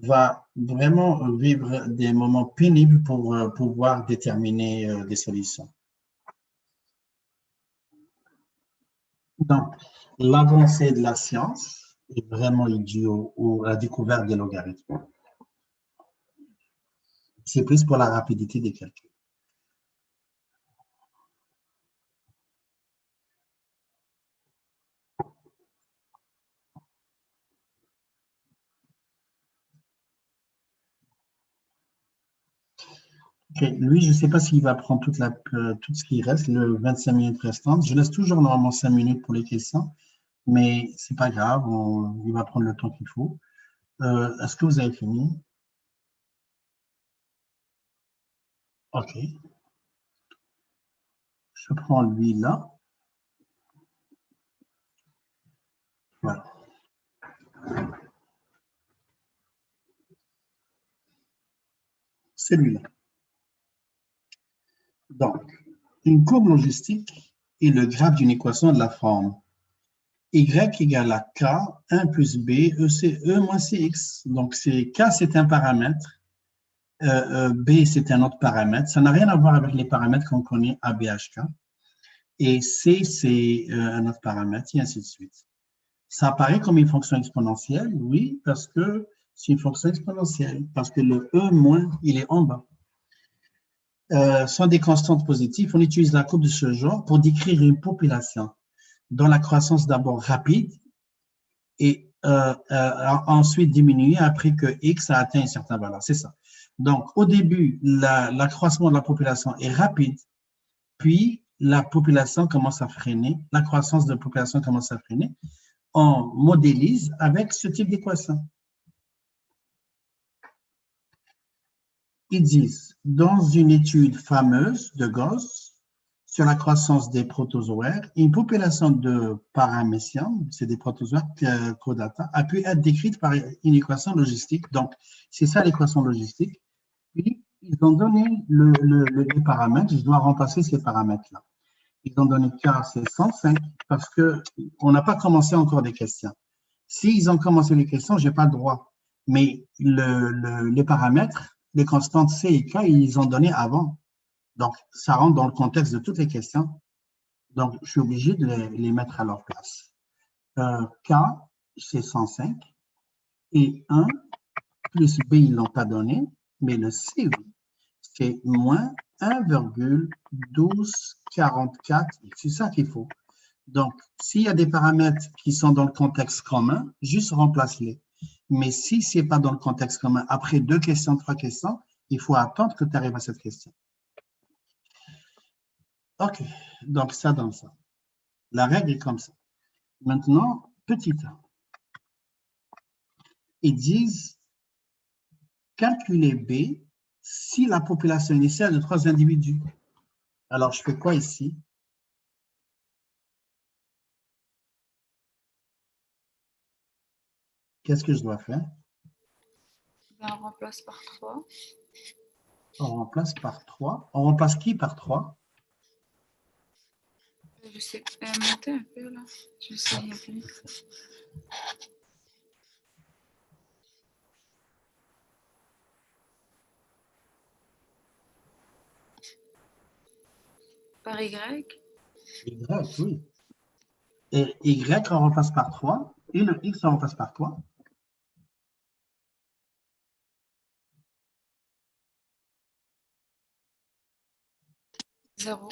va vraiment vivre des moments pénibles pour pouvoir déterminer des solutions. Donc, l'avancée de la science est vraiment idiot ou la découverte des logarithmes. C'est plus pour la rapidité des calculs. Okay. Lui, je ne sais pas s'il va prendre tout ce qui reste, le 25 minutes restantes. Je laisse toujours normalement 5 minutes pour les questions, mais ce n'est pas grave, il va prendre le temps qu'il faut. Est-ce que vous avez fini? OK. Je prends lui là. Voilà. C'est lui là. Donc, une courbe logistique est le graphe d'une équation de la forme y égale à k, 1 plus b, e moins cx. Donc, k, c'est un paramètre, b, c'est un autre paramètre. Ça n'a rien à voir avec les paramètres qu'on connaît a, b, h, k. Et c, c'est un autre paramètre, et ainsi de suite. Ça apparaît comme une fonction exponentielle, oui, parce que c'est une fonction exponentielle, parce que le e moins, il est en bas. Sont des constantes positives. On utilise la courbe de ce genre pour décrire une population dont la croissance d'abord rapide et ensuite diminue après que x a atteint une certaine valeur. C'est ça. Donc, au début, l'accroissement de la population est rapide, puis la population commence à freiner, la croissance de la population commence à freiner. On modélise avec ce type d'équation. Ils disent, dans une étude fameuse de Gauss sur la croissance des protozoaires, une population de paraméciens, c'est des protozoaires codata, a pu être décrite par une équation logistique. Donc, c'est ça l'équation logistique. Puis, ils ont donné les paramètres, je dois remplacer ces paramètres-là. Ils ont donné K, c'est 105, parce qu'on n'a pas commencé encore des questions. S'ils ont commencé les questions, je n'ai pas le droit. Mais les paramètres, les constantes C et K, ils ont donné avant. Donc, ça rentre dans le contexte de toutes les questions. Donc, je suis obligé de les mettre à leur place. K, c'est 105. Et 1 plus B, ils ne l'ont pas donné. Mais le C, oui. C'est moins 1,1244. C'est ça qu'il faut. Donc, s'il y a des paramètres qui sont dans le contexte commun, juste remplace-les. Mais si ce n'est pas dans le contexte commun, après 2 questions, 3 questions, il faut attendre que tu arrives à cette question. OK, donc ça donne ça. La règle est comme ça. Maintenant, petit a. Ils disent calculer B si la population initiale de 3 individus. Alors, je fais quoi ici? Qu'est-ce que je dois faire? Ben, on remplace par 3. On remplace par 3. On remplace qui par 3? Je sais, monter un peu là. Je sais rien plus. Par Y. Y, oui. Et Y, on remplace par 3. Et le X, on remplace par quoi? 0.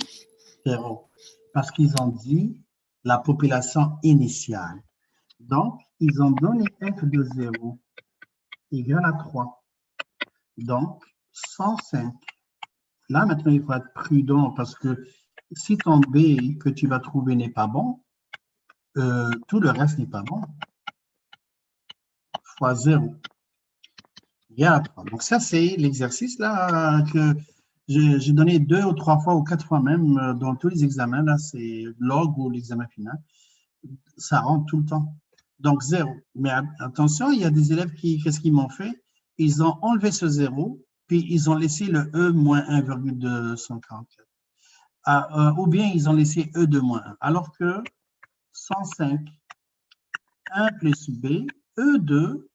0. Parce qu'ils ont dit la population initiale. Donc, ils ont donné f de 0 égal à 3. Donc, 105. Là, maintenant, il faut être prudent parce que si ton B que tu vas trouver n'est pas bon, tout le reste n'est pas bon. Fois 0 égale à 3. Donc, ça, c'est l'exercice là que j'ai donné 2 ou 3 fois ou 4 fois même dans tous les examens. Là, c'est log ou l'examen final. Ça rentre tout le temps. Donc, 0. Mais attention, il y a des élèves qui, qu'est-ce qu'ils m'ont fait? Ils ont enlevé ce 0, puis ils ont laissé le E moins 1,244. Ou bien ils ont laissé E de moins 1. Alors que 105, 1 plus B, E2,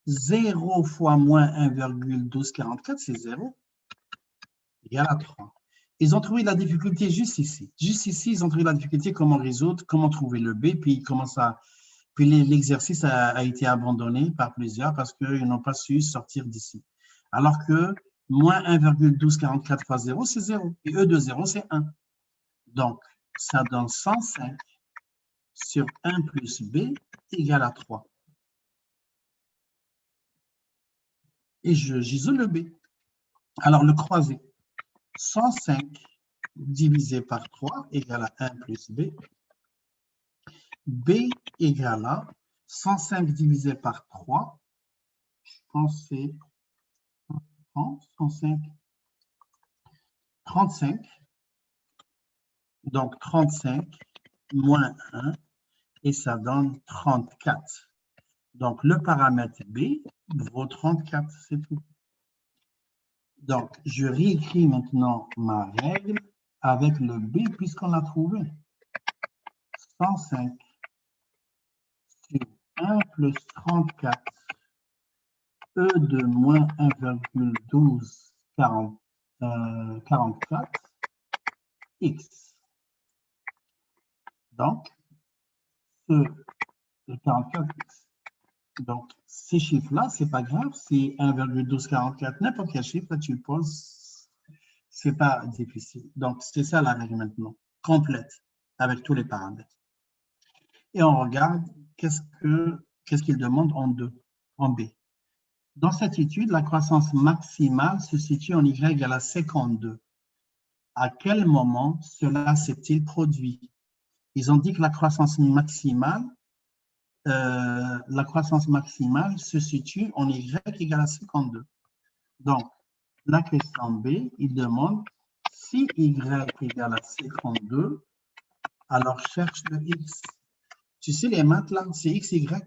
0 fois moins 1,1244, c'est 0, égal à 3. Ils ont trouvé la difficulté juste ici. Juste ici, ils ont trouvé la difficulté, comment résoudre, comment trouver le B, puis comment ça... Puis l'exercice a été abandonné par plusieurs parce qu'ils n'ont pas su sortir d'ici. Alors que moins 1,1244 fois 0, c'est 0. Et E de 0, c'est 1. Donc, ça donne 105 sur 1 plus B égale à 3. Et j'isole le B. Alors, le croisé. 105 divisé par 3 égale à 1 plus B. B égale à 105 divisé par 3. Je pense que c'est 105. 35. Donc, 35 moins 1 et ça donne 34. Donc, le paramètre B vaut 34, c'est tout. Donc, je réécris maintenant ma règle avec le B puisqu'on l'a trouvé. 105 sur 1 plus 34, E de moins 1,1244, X. Donc, le 44X. Donc, ces chiffres-là, ce n'est pas grave, c'est 1,1244, n'importe quel chiffre, là, tu le poses, ce n'est pas difficile. Donc, c'est ça la règle maintenant, complète, avec tous les paramètres. Et on regarde qu'est-ce qu'il demande en B. Dans cette étude, la croissance maximale se situe en Y égale à 52. À quel moment cela s'est-il produit? Ils ont dit que la croissance maximale se situe en Y égale à 52. Donc, la question B, il demande si Y égale à 52, alors cherche le X. Tu sais, les maths, là, c'est X, Y.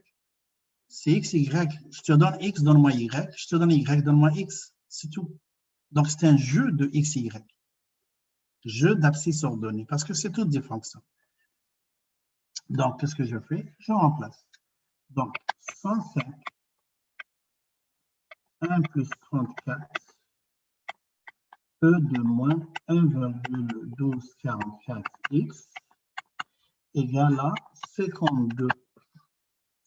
C'est X, Y. Je te donne X, donne-moi Y. Je te donne Y, donne-moi X. C'est tout. Donc, c'est un jeu de X, Y. Jeu d'abscisse ordonnée, parce que c'est toutes des fonctions. Donc, qu'est-ce que je fais? Je remplace. Donc, 105, 1 plus 34, E de moins 1,1244x égale à 52.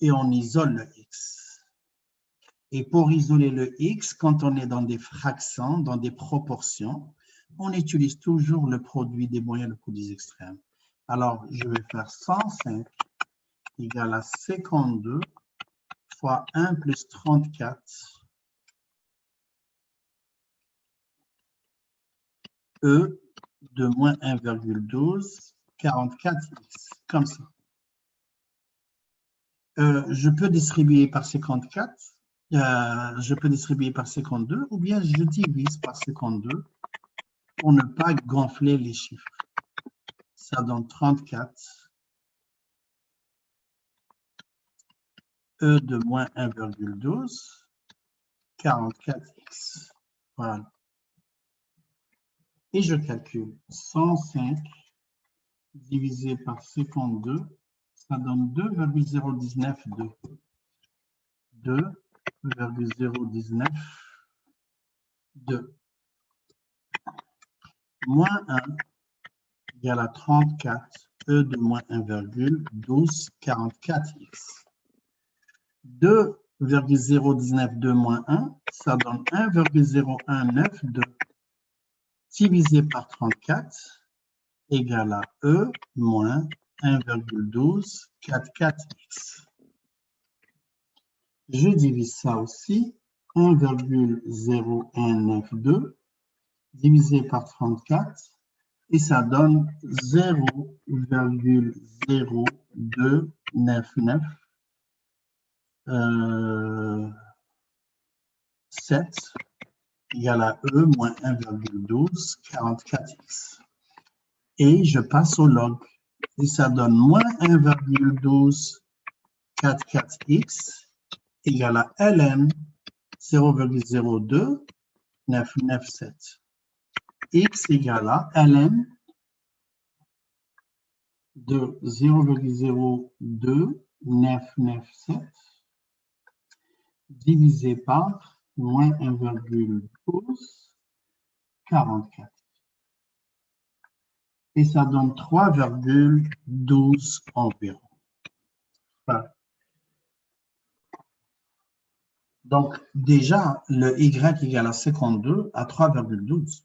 Et on isole le x. Et pour isoler le x, quand on est dans des fractions, dans des proportions, on utilise toujours le produit des moyens, le coût des extrêmes. Alors, je vais faire 105 égale à 52 fois 1 plus 34 E de moins 1,1244x, comme ça. Je peux distribuer par 54, je peux distribuer par 52, ou bien je divise par 52 pour ne pas gonfler les chiffres. Ça donne 34. E de moins 1,12, 44x. Voilà. Et je calcule 105 divisé par 52, ça donne 2,019,2. 2,019,2. Moins 1 égale à 34, E de moins 1,1244x. 2,0192 moins 1, ça donne 1,0192 divisé par 34 égale à E moins 1,1244x. Je divise ça aussi, 1,0192 divisé par 34 et ça donne 0,0299 7 égale à E moins 1,1244x. Et je passe au log. Et ça donne moins 1,1244x égale à ln 0,02997. X égale à ln de 0,02997 divisé par moins 1,1244. Et ça donne 3,12 environ. Voilà. Donc, déjà, le Y égale à 52 à 3,12.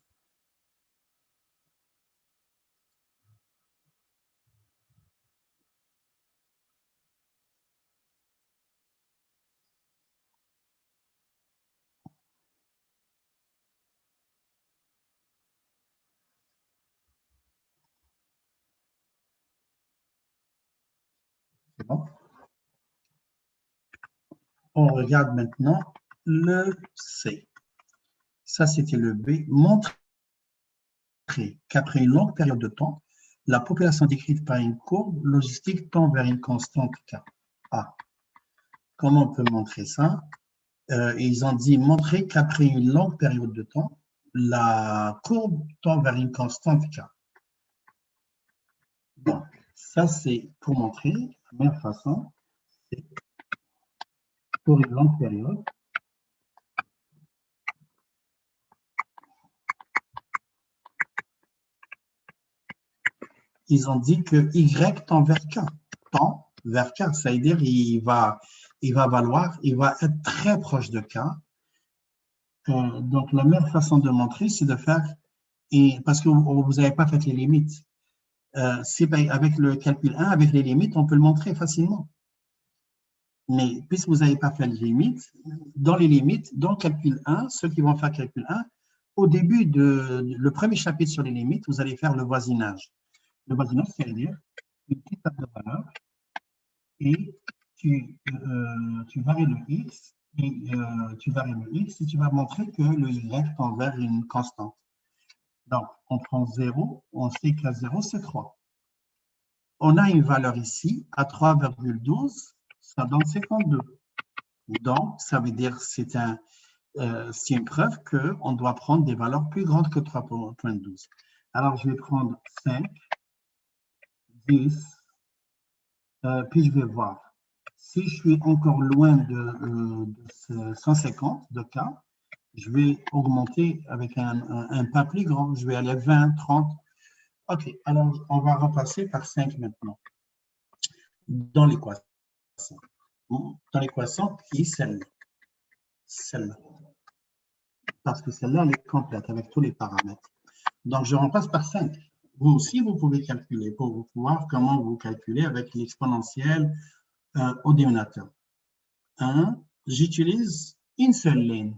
C'est bon? On regarde maintenant le C. Ça, c'était le B. Montrer qu'après une longue période de temps, la population décrite par une courbe logistique tend vers une constante K. Ah. Comment on peut montrer ça? Ils ont dit montrer qu'après une longue période de temps, la courbe tend vers une constante K. Donc, ça, c'est pour montrer, la meilleure façon, c'est pour une longue période. Ils ont dit que Y tend vers K. Tend vers K, ça veut dire il va être très proche de K. Donc, la meilleure façon de montrer, c'est de faire, parce que vous n'avez pas fait les limites. Avec le calcul 1, avec les limites, on peut le montrer facilement. Mais puisque vous n'avez pas fait les limites, dans les limites, dans le calcul 1, ceux qui vont faire calcul 1, au début le premier chapitre sur les limites, vous allez faire le voisinage. Le voisinage, c'est-à-dire une petite table de valeurs et tu varies le x et tu vas montrer que le y tend vers une constante. Donc, on prend 0, on sait qu'à 0, c'est 3. On a une valeur ici, à 3,12, ça donne 52. Donc, ça veut dire que c'est une preuve qu'on doit prendre des valeurs plus grandes que 3,12. Alors, je vais prendre 5, 10, puis je vais voir. Si je suis encore loin de 150 de K, je vais augmenter avec un pas plus grand. Je vais aller à 20, 30. OK, alors on va repasser par 5 maintenant. Dans l'équation. Dans l'équation qui est celle-là. Celle-là. Parce que celle-là, elle est complète avec tous les paramètres. Donc, je repasse par 5. Vous aussi, vous pouvez calculer pour voir comment vous calculez avec l'exponentielle au dénominateur. 1, j'utilise une seule ligne.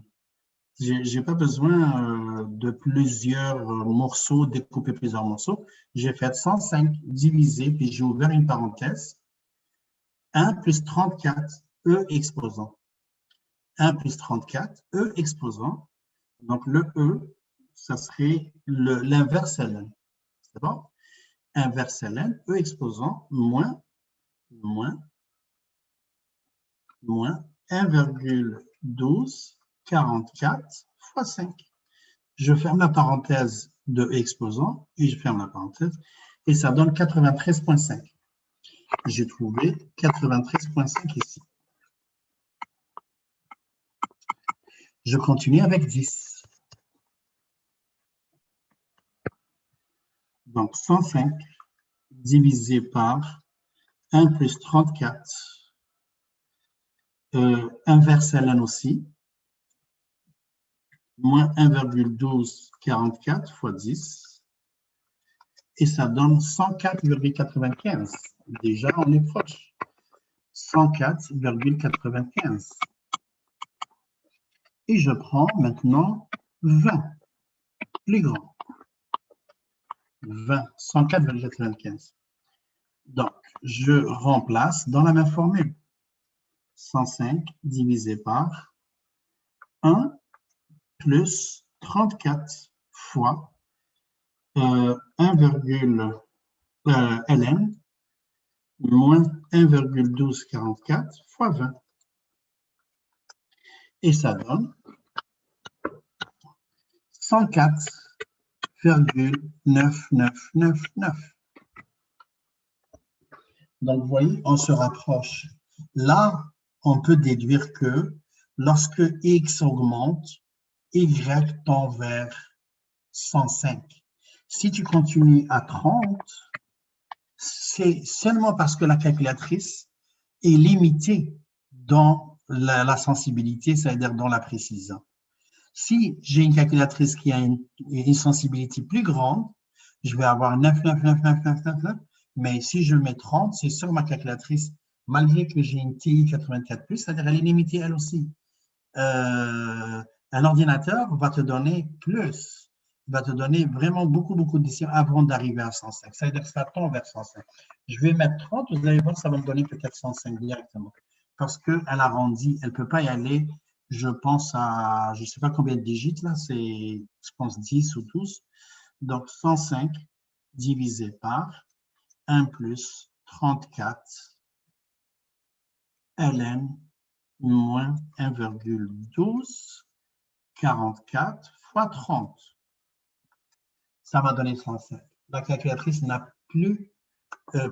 Je n'ai pas besoin de plusieurs morceaux, découper plusieurs morceaux. J'ai fait 105 divisé, puis j'ai ouvert une parenthèse. 1 plus 34, E exposant. 1 plus 34, E exposant. Donc, le E, ça serait l'inverse ln. C'est bon? Inverse ln, E exposant, moins 1,1244 fois 5. Je ferme la parenthèse de E exposant et je ferme la parenthèse et ça donne 93,5. J'ai trouvé 93,5 ici. Je continue avec 10. Donc, 105 divisé par 1 plus 34, inverse ln aussi, moins 1,1244 fois 10, et ça donne 104,95. Déjà, on est proche. 104,95. Et je prends maintenant 20, plus grand. 20, 104,95. Donc, je remplace dans la même formule. 105 divisé par 1 plus 34 fois 1, ln moins 1,1244 fois 20. Et ça donne 104,9999. Donc, vous voyez, on se rapproche. Là, on peut déduire que lorsque x augmente, y tend vers 105. Si tu continues à 30, c'est seulement parce que la calculatrice est limitée dans la sensibilité, c'est-à-dire dans la précision. Si j'ai une calculatrice qui a une sensibilité plus grande, je vais avoir 9, 9, 9, 9, 9, 9, 9. Mais si je mets 30, c'est sur ma calculatrice, malgré que j'ai une TI 84+, c'est-à-dire elle est limitée elle aussi. Un ordinateur va te donner plus, va te donner vraiment beaucoup, beaucoup de décisions avant d'arriver à 105. C'est-à-dire que ça tend vers 105. Je vais mettre 30, vous allez voir, ça va me donner peut-être 105 directement. Parce qu'elle arrondit, elle ne peut pas y aller, je pense à, je ne sais pas combien de digits là, c'est, je pense 10 ou 12. Donc 105 divisé par 1 plus 34 ln moins 1,1244 fois 30. Ça va donner 105. La calculatrice n'a plus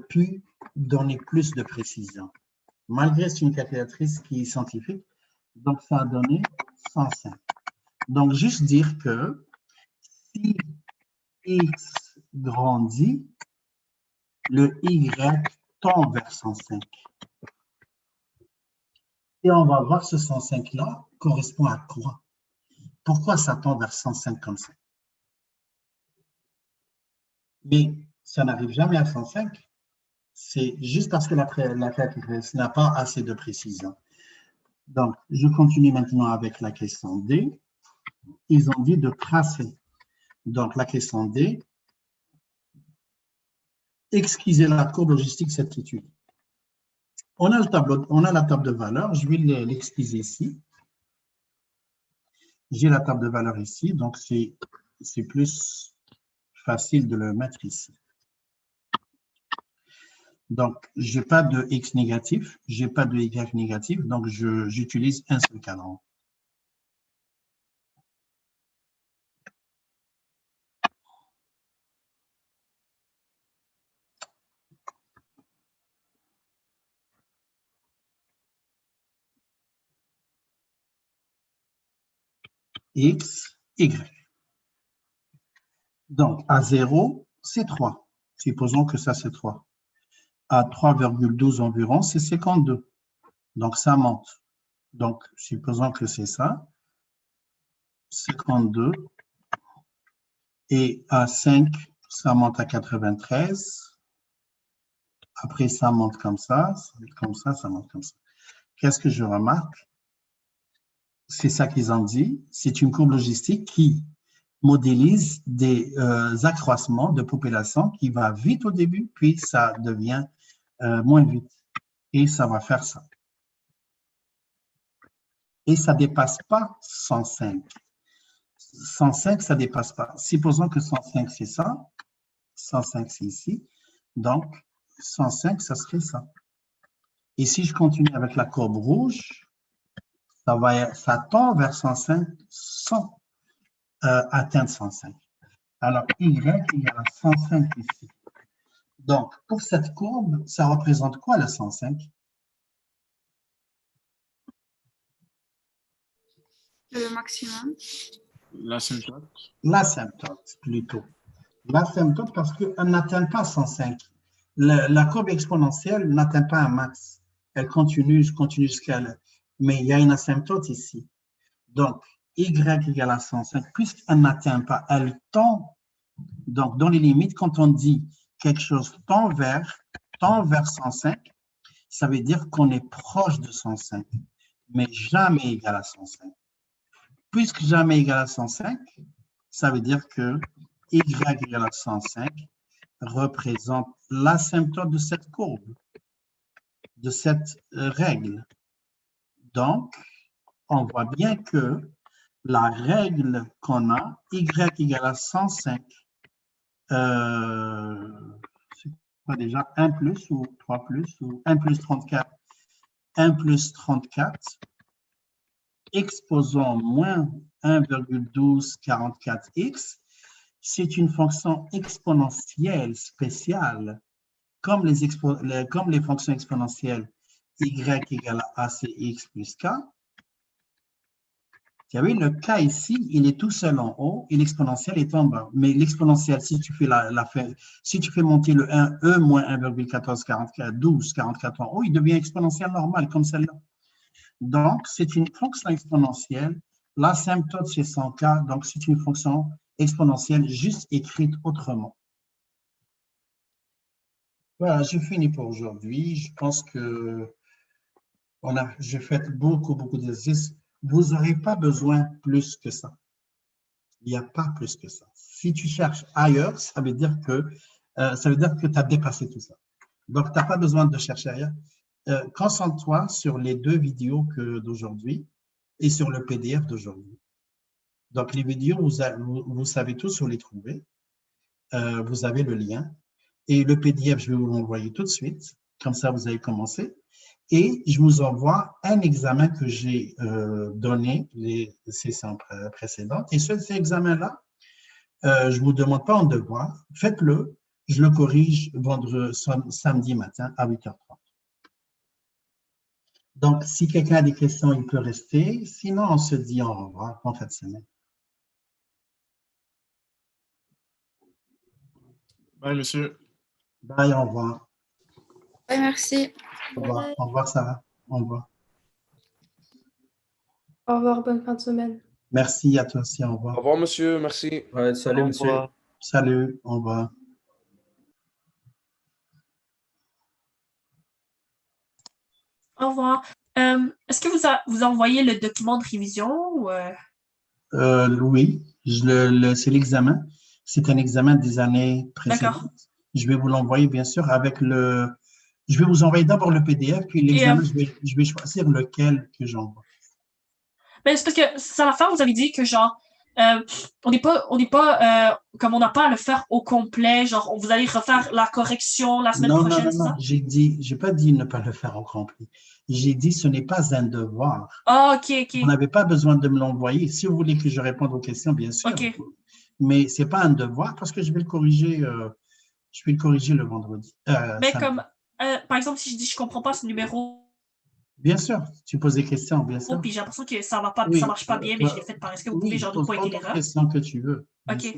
pu donner plus de précision. Malgré c'est une calculatrice qui est scientifique, donc ça a donné 105. Donc, juste dire que si x grandit, le y tend vers 105. Et on va voir ce 105-là correspond à quoi? Pourquoi ça tend vers 105 comme ça? Mais ça n'arrive jamais à 105. C'est juste parce que la calculatrice n'a pas assez de précision. Donc, je continue maintenant avec la question D. Ils ont dit de tracer. Donc, la question D, exquisez la courbe logistique de cette étude. On a la table de valeurs. Je vais l'exquiser ici. J'ai la table de valeurs ici, donc c'est plus facile de le mettre ici. Donc, je n'ai pas de x négatif, je n'ai pas de y négatif, donc j'utilise un seul cadran. X, Y. Donc, à 0, c'est 3. Supposons que ça, c'est 3. À 3,12 environ, c'est 52. Donc, ça monte. Donc, supposons que c'est ça. 52. Et à 5, ça monte à 93. Après, ça monte comme ça monte comme ça. Qu'est-ce que je remarque? C'est ça qu'ils ont dit. C'est une courbe logistique qui modélise des accroissements de population qui va vite au début, puis ça devient moins vite. Et ça va faire ça. Et ça ne dépasse pas 105. 105, ça ne dépasse pas. Supposons que 105, c'est ça. 105, c'est ici. Donc, 105, ça serait ça. Et si je continue avec la courbe rouge, ça tend vers 105 sans atteindre 105. Alors, Y, il y a 105 ici. Donc, pour cette courbe, ça représente quoi le 105? Le maximum. L'asymptote. L'asymptote, plutôt. L'asymptote parce qu'elle n'atteint pas 105. La courbe exponentielle n'atteint pas un max. Elle continue jusqu'à là. Mais il y a une asymptote ici. Donc, y égale à 105, puisqu'elle n'atteint pas, elle tend. Donc, dans les limites, quand on dit quelque chose tend vers 105, ça veut dire qu'on est proche de 105, mais jamais égal à 105. Puisque jamais égal à 105, ça veut dire que y égale à 105 représente l'asymptote de cette courbe, de cette règle. Donc, on voit bien que la règle qu'on a, y égale à 105, c'est quoi déjà 1 plus ou 3 plus ou 1 plus 34, 1 plus 34, exposant moins 1,1244x, c'est une fonction exponentielle spéciale, comme les fonctions exponentielles y égale à ACX plus K. Vous savez, le K ici, il est tout seul en haut et l'exponentiel est en bas. Mais l'exponentiel, si tu fais si tu fais monter le 1, E moins 1,1444 en haut, il devient exponentiel normal, comme celle-là. Donc, c'est une fonction exponentielle. L'asymptote, c'est 100K, donc c'est une fonction exponentielle juste écrite autrement. Voilà, j'ai fini pour aujourd'hui. Je pense que j'ai fait beaucoup d'exercices. Vous n'aurez pas besoin plus que ça. Il n'y a pas plus que ça. Si tu cherches ailleurs, ça veut dire que tu as dépassé tout ça. Donc, tu n'as pas besoin de chercher ailleurs. Concentre-toi sur les 2 vidéos d'aujourd'hui et sur le PDF d'aujourd'hui. Donc, les vidéos, vous savez tous où les trouver. Vous avez le lien. Et le PDF, je vais vous l'envoyer tout de suite. Comme ça, vous avez commencé. Et je vous envoie un examen que j'ai donné les sessions précédentes. Et cet examen-là, je ne vous demande pas en devoir. Faites-le. Je le corrige samedi matin à 8h30. Donc, si quelqu'un a des questions, il peut rester. Sinon, on se dit au revoir en fin de semaine. Bye, monsieur. Bye, au revoir. Ouais, merci. Au revoir. Au revoir, Sarah. Au revoir. Au revoir, bonne fin de semaine. Merci à toi aussi. Au Au revoir. revoir, monsieur. Merci. Ouais, salut, Au monsieur. revoir. Salut. Au revoir. Au revoir. Est-ce que vous envoyez le document de révision ou Oui, c'est l'examen. C'est un examen des années précédentes. D'accord. Je vais vous l'envoyer, bien sûr, avec le... Je vais vous envoyer d'abord le PDF, puis l'examen, je vais choisir lequel que j'envoie. Ben, c'est parce que c'est à la fin, vous avez dit que genre, on n'est pas, comme on n'a pas à le faire au complet, genre, vous allez refaire la correction la semaine prochaine, c'est ça? J'ai pas dit ne pas le faire au complet. J'ai dit ce n'est pas un devoir. Ah, ok. Vous n'avez pas besoin de me l'envoyer. Si vous voulez que je réponde aux questions, bien sûr. Ok. Mais ce n'est pas un devoir parce que je vais le corriger, le vendredi. Mais samedi. comme, par exemple, si je dis je comprends pas ce numéro, Bien sûr, tu poses des questions, bien sûr. puis j'ai l'impression que ça va pas, Oui, ça marche pas bien, mais je l'ai fait par. Est-ce que vous pouvez genre nous pose pointer autant de l'erreur? questions que tu veux. bien Ok. sûr.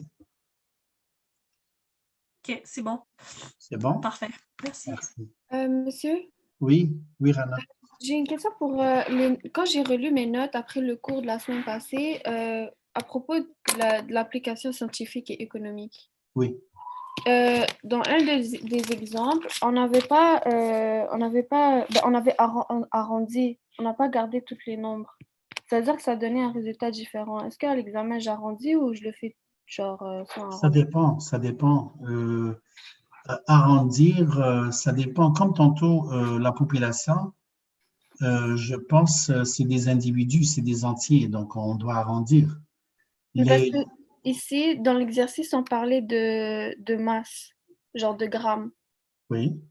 Ok, c'est bon. C'est bon? Parfait. Merci. Merci. Monsieur, Oui, Rana. j'ai une question pour quand j'ai relu mes notes après le cours de la semaine passée à propos de l'application scientifique et économique. Oui. Dans un des exemples, on avait arrondi, on n'a pas gardé tous les nombres. C'est-à-dire que ça donnait un résultat différent. Est-ce qu'à l'examen, j'arrondis ou je le fais genre sans Ça arrondir? ça dépend. Arrondir, ça dépend. Comme tantôt, la population, je pense, c'est des individus, c'est des entiers, donc on doit arrondir. Mais parce que ici, dans l'exercice, on parlait de masse, genre de grammes. Oui,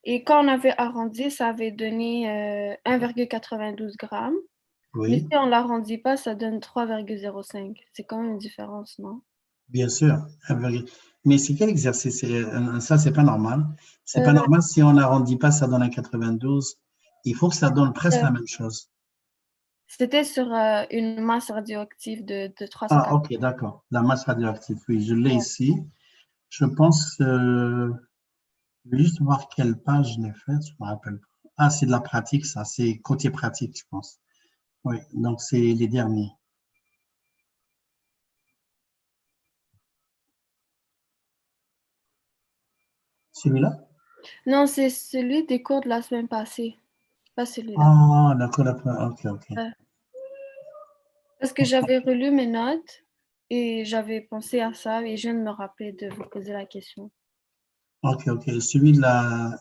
Et quand on avait arrondi, ça avait donné 1,92 grammes. Mais oui, si on ne l'arrondit pas, ça donne 3,05. C'est quand même une différence, non? bien sûr. Mais c'est quel exercice? Ça, c'est pas normal. C'est pas normal si on n'arrondit pas, ça donne un 92. Il faut que ça donne presque la même chose. C'était sur une masse radioactive de 340. Ah, ok, d'accord. La masse radioactive, oui, je l'ai ici. Je pense, je vais juste voir quelle page je l'ai faite, je me rappelle pas. Ah, c'est de la pratique, ça, c'est côté pratique, je pense. Oui, donc c'est les derniers. Celui-là? Non, c'est celui des cours de la semaine passée. Pas celui-là. Ah, d'accord, ok, ok. Ouais. Parce que j'avais relu mes notes et j'avais pensé à ça et je viens de me rappeler de vous poser la question. Ok, ok. Celui de la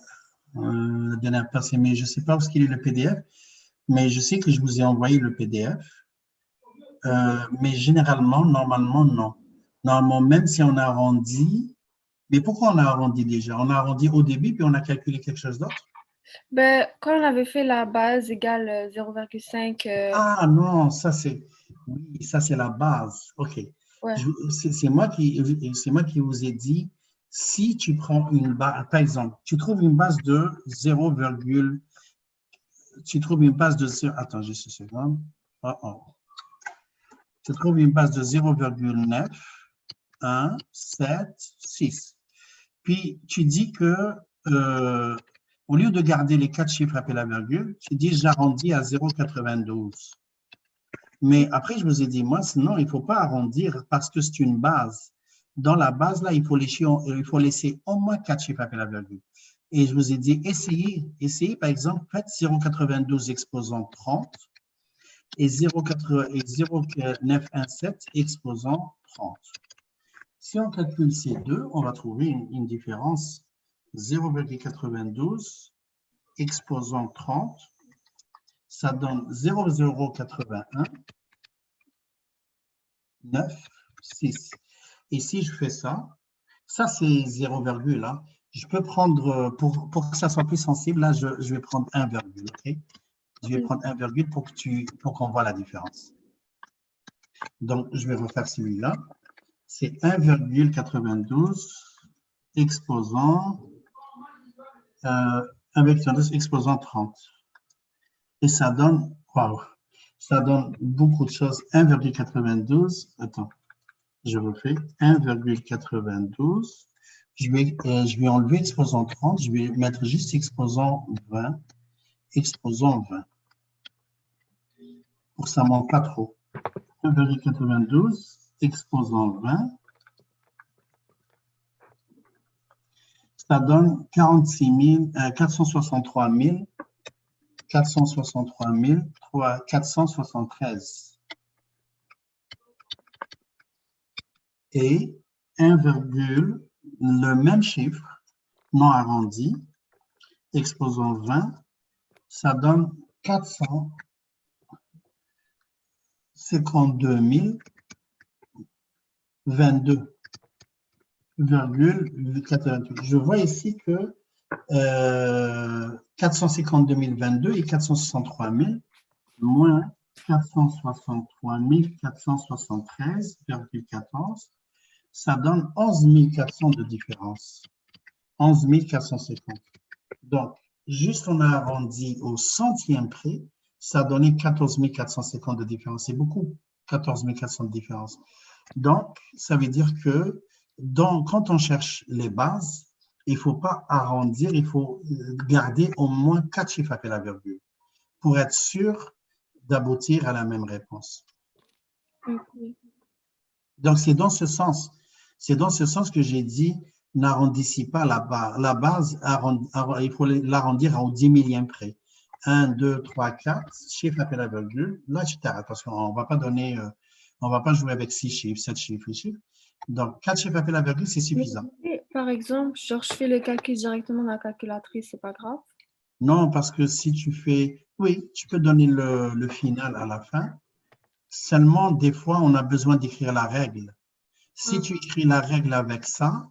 dernière passée, mais je ne sais pas où est-ce qu'il est le PDF, mais je sais que je vous ai envoyé le PDF. Mais généralement, normalement, non. Normalement, même si on arrondit, mais pourquoi on a arrondi déjà? On a arrondi au début, puis on a calculé quelque chose d'autre? Ben, quand on avait fait la base égale 0,5, Ah non, oui, ça c'est la base. OK. ouais. C'est moi qui vous ai dit, si tu prends une base, par exemple, tu trouves une base de 0, tu trouves une base de 0, attends juste une seconde. Tu trouves une base de 0,9, 1, 7, 6. Puis tu dis que au lieu de garder les 4 chiffres après la virgule, tu dis j'arrondis à 0,92. Mais après, je vous ai dit, moi, sinon, il ne faut pas arrondir parce que c'est une base. Dans la base, là, il faut laisser au moins 4 chiffres après la virgule. Et je vous ai dit, essayez par exemple, faites 0,92 exposant 30 et 0,917 exposant 30. Si on calcule ces deux, on va trouver une différence 0,92 exposant 30, ça donne 0,081, 9, 6. Et si je fais ça, ça c'est 0, hein. Je peux prendre, pour que ça soit plus sensible, là, je vais prendre 1, ok? Je vais prendre 1 pour qu'on voit la différence. Donc, je vais refaire celui-là. C'est 1,92 exposant 1,92 exposant 30. Et ça donne, waouh, ça donne beaucoup de choses. 1,92, attends, je refais 1,92. Je vais enlever exposant 30, je vais mettre juste exposant 20, exposant 20. Pour que ça ne manque pas trop. 1,92 exposant 20. Ça donne 463 473. Et 1, le même chiffre, non arrondi, exposant 20, ça donne 452 022,88. Je vois ici que 452 022 et 463 000 moins 463 473,14, ça donne 11 400 de différence. 11 450. Donc, juste on a arrondi au centième près, ça a donné 14 450 de différence. C'est beaucoup, 14 400 de différence. Donc, ça veut dire que quand on cherche les bases, il ne faut pas arrondir, il faut garder au moins 4 chiffres après la virgule pour être sûr d'aboutir à la même réponse. Okay. Donc, c'est dans ce sens que j'ai dit, n'arrondissez pas la base. La base, il faut l'arrondir au 10 millième près. 1, 2, 3, 4, chiffre après la virgule. Là, tu t'arrêtes parce qu'on ne va pas donner, on ne va pas jouer avec 6 chiffres, 7 chiffres, 8 chiffres. Donc, 4 chiffres après la virgule, c'est suffisant. Par exemple, genre, je fais le calcul directement dans la calculatrice, c'est pas grave? Non, parce que si tu fais, oui, tu peux donner le final à la fin. Seulement, des fois, on a besoin d'écrire la règle. Si tu écris la règle avec ça,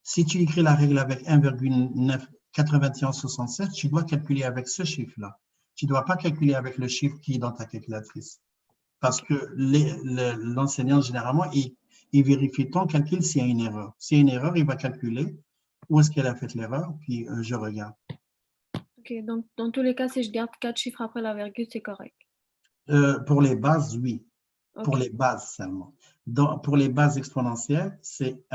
si tu écris la règle avec 1,99167, tu dois calculer avec ce chiffre-là. Tu ne dois pas calculer avec le chiffre qui est dans ta calculatrice. Parce que l'enseignant, généralement, il vérifie ton calcul s'il y a une erreur. S'il y a une erreur, il va calculer où est-ce qu'elle a fait l'erreur, puis je regarde. Ok, donc dans tous les cas, si je garde 4 chiffres après la virgule, c'est correct. Pour les bases, oui. Okay. Pour les bases seulement. Pour les bases exponentielles, c'est 1.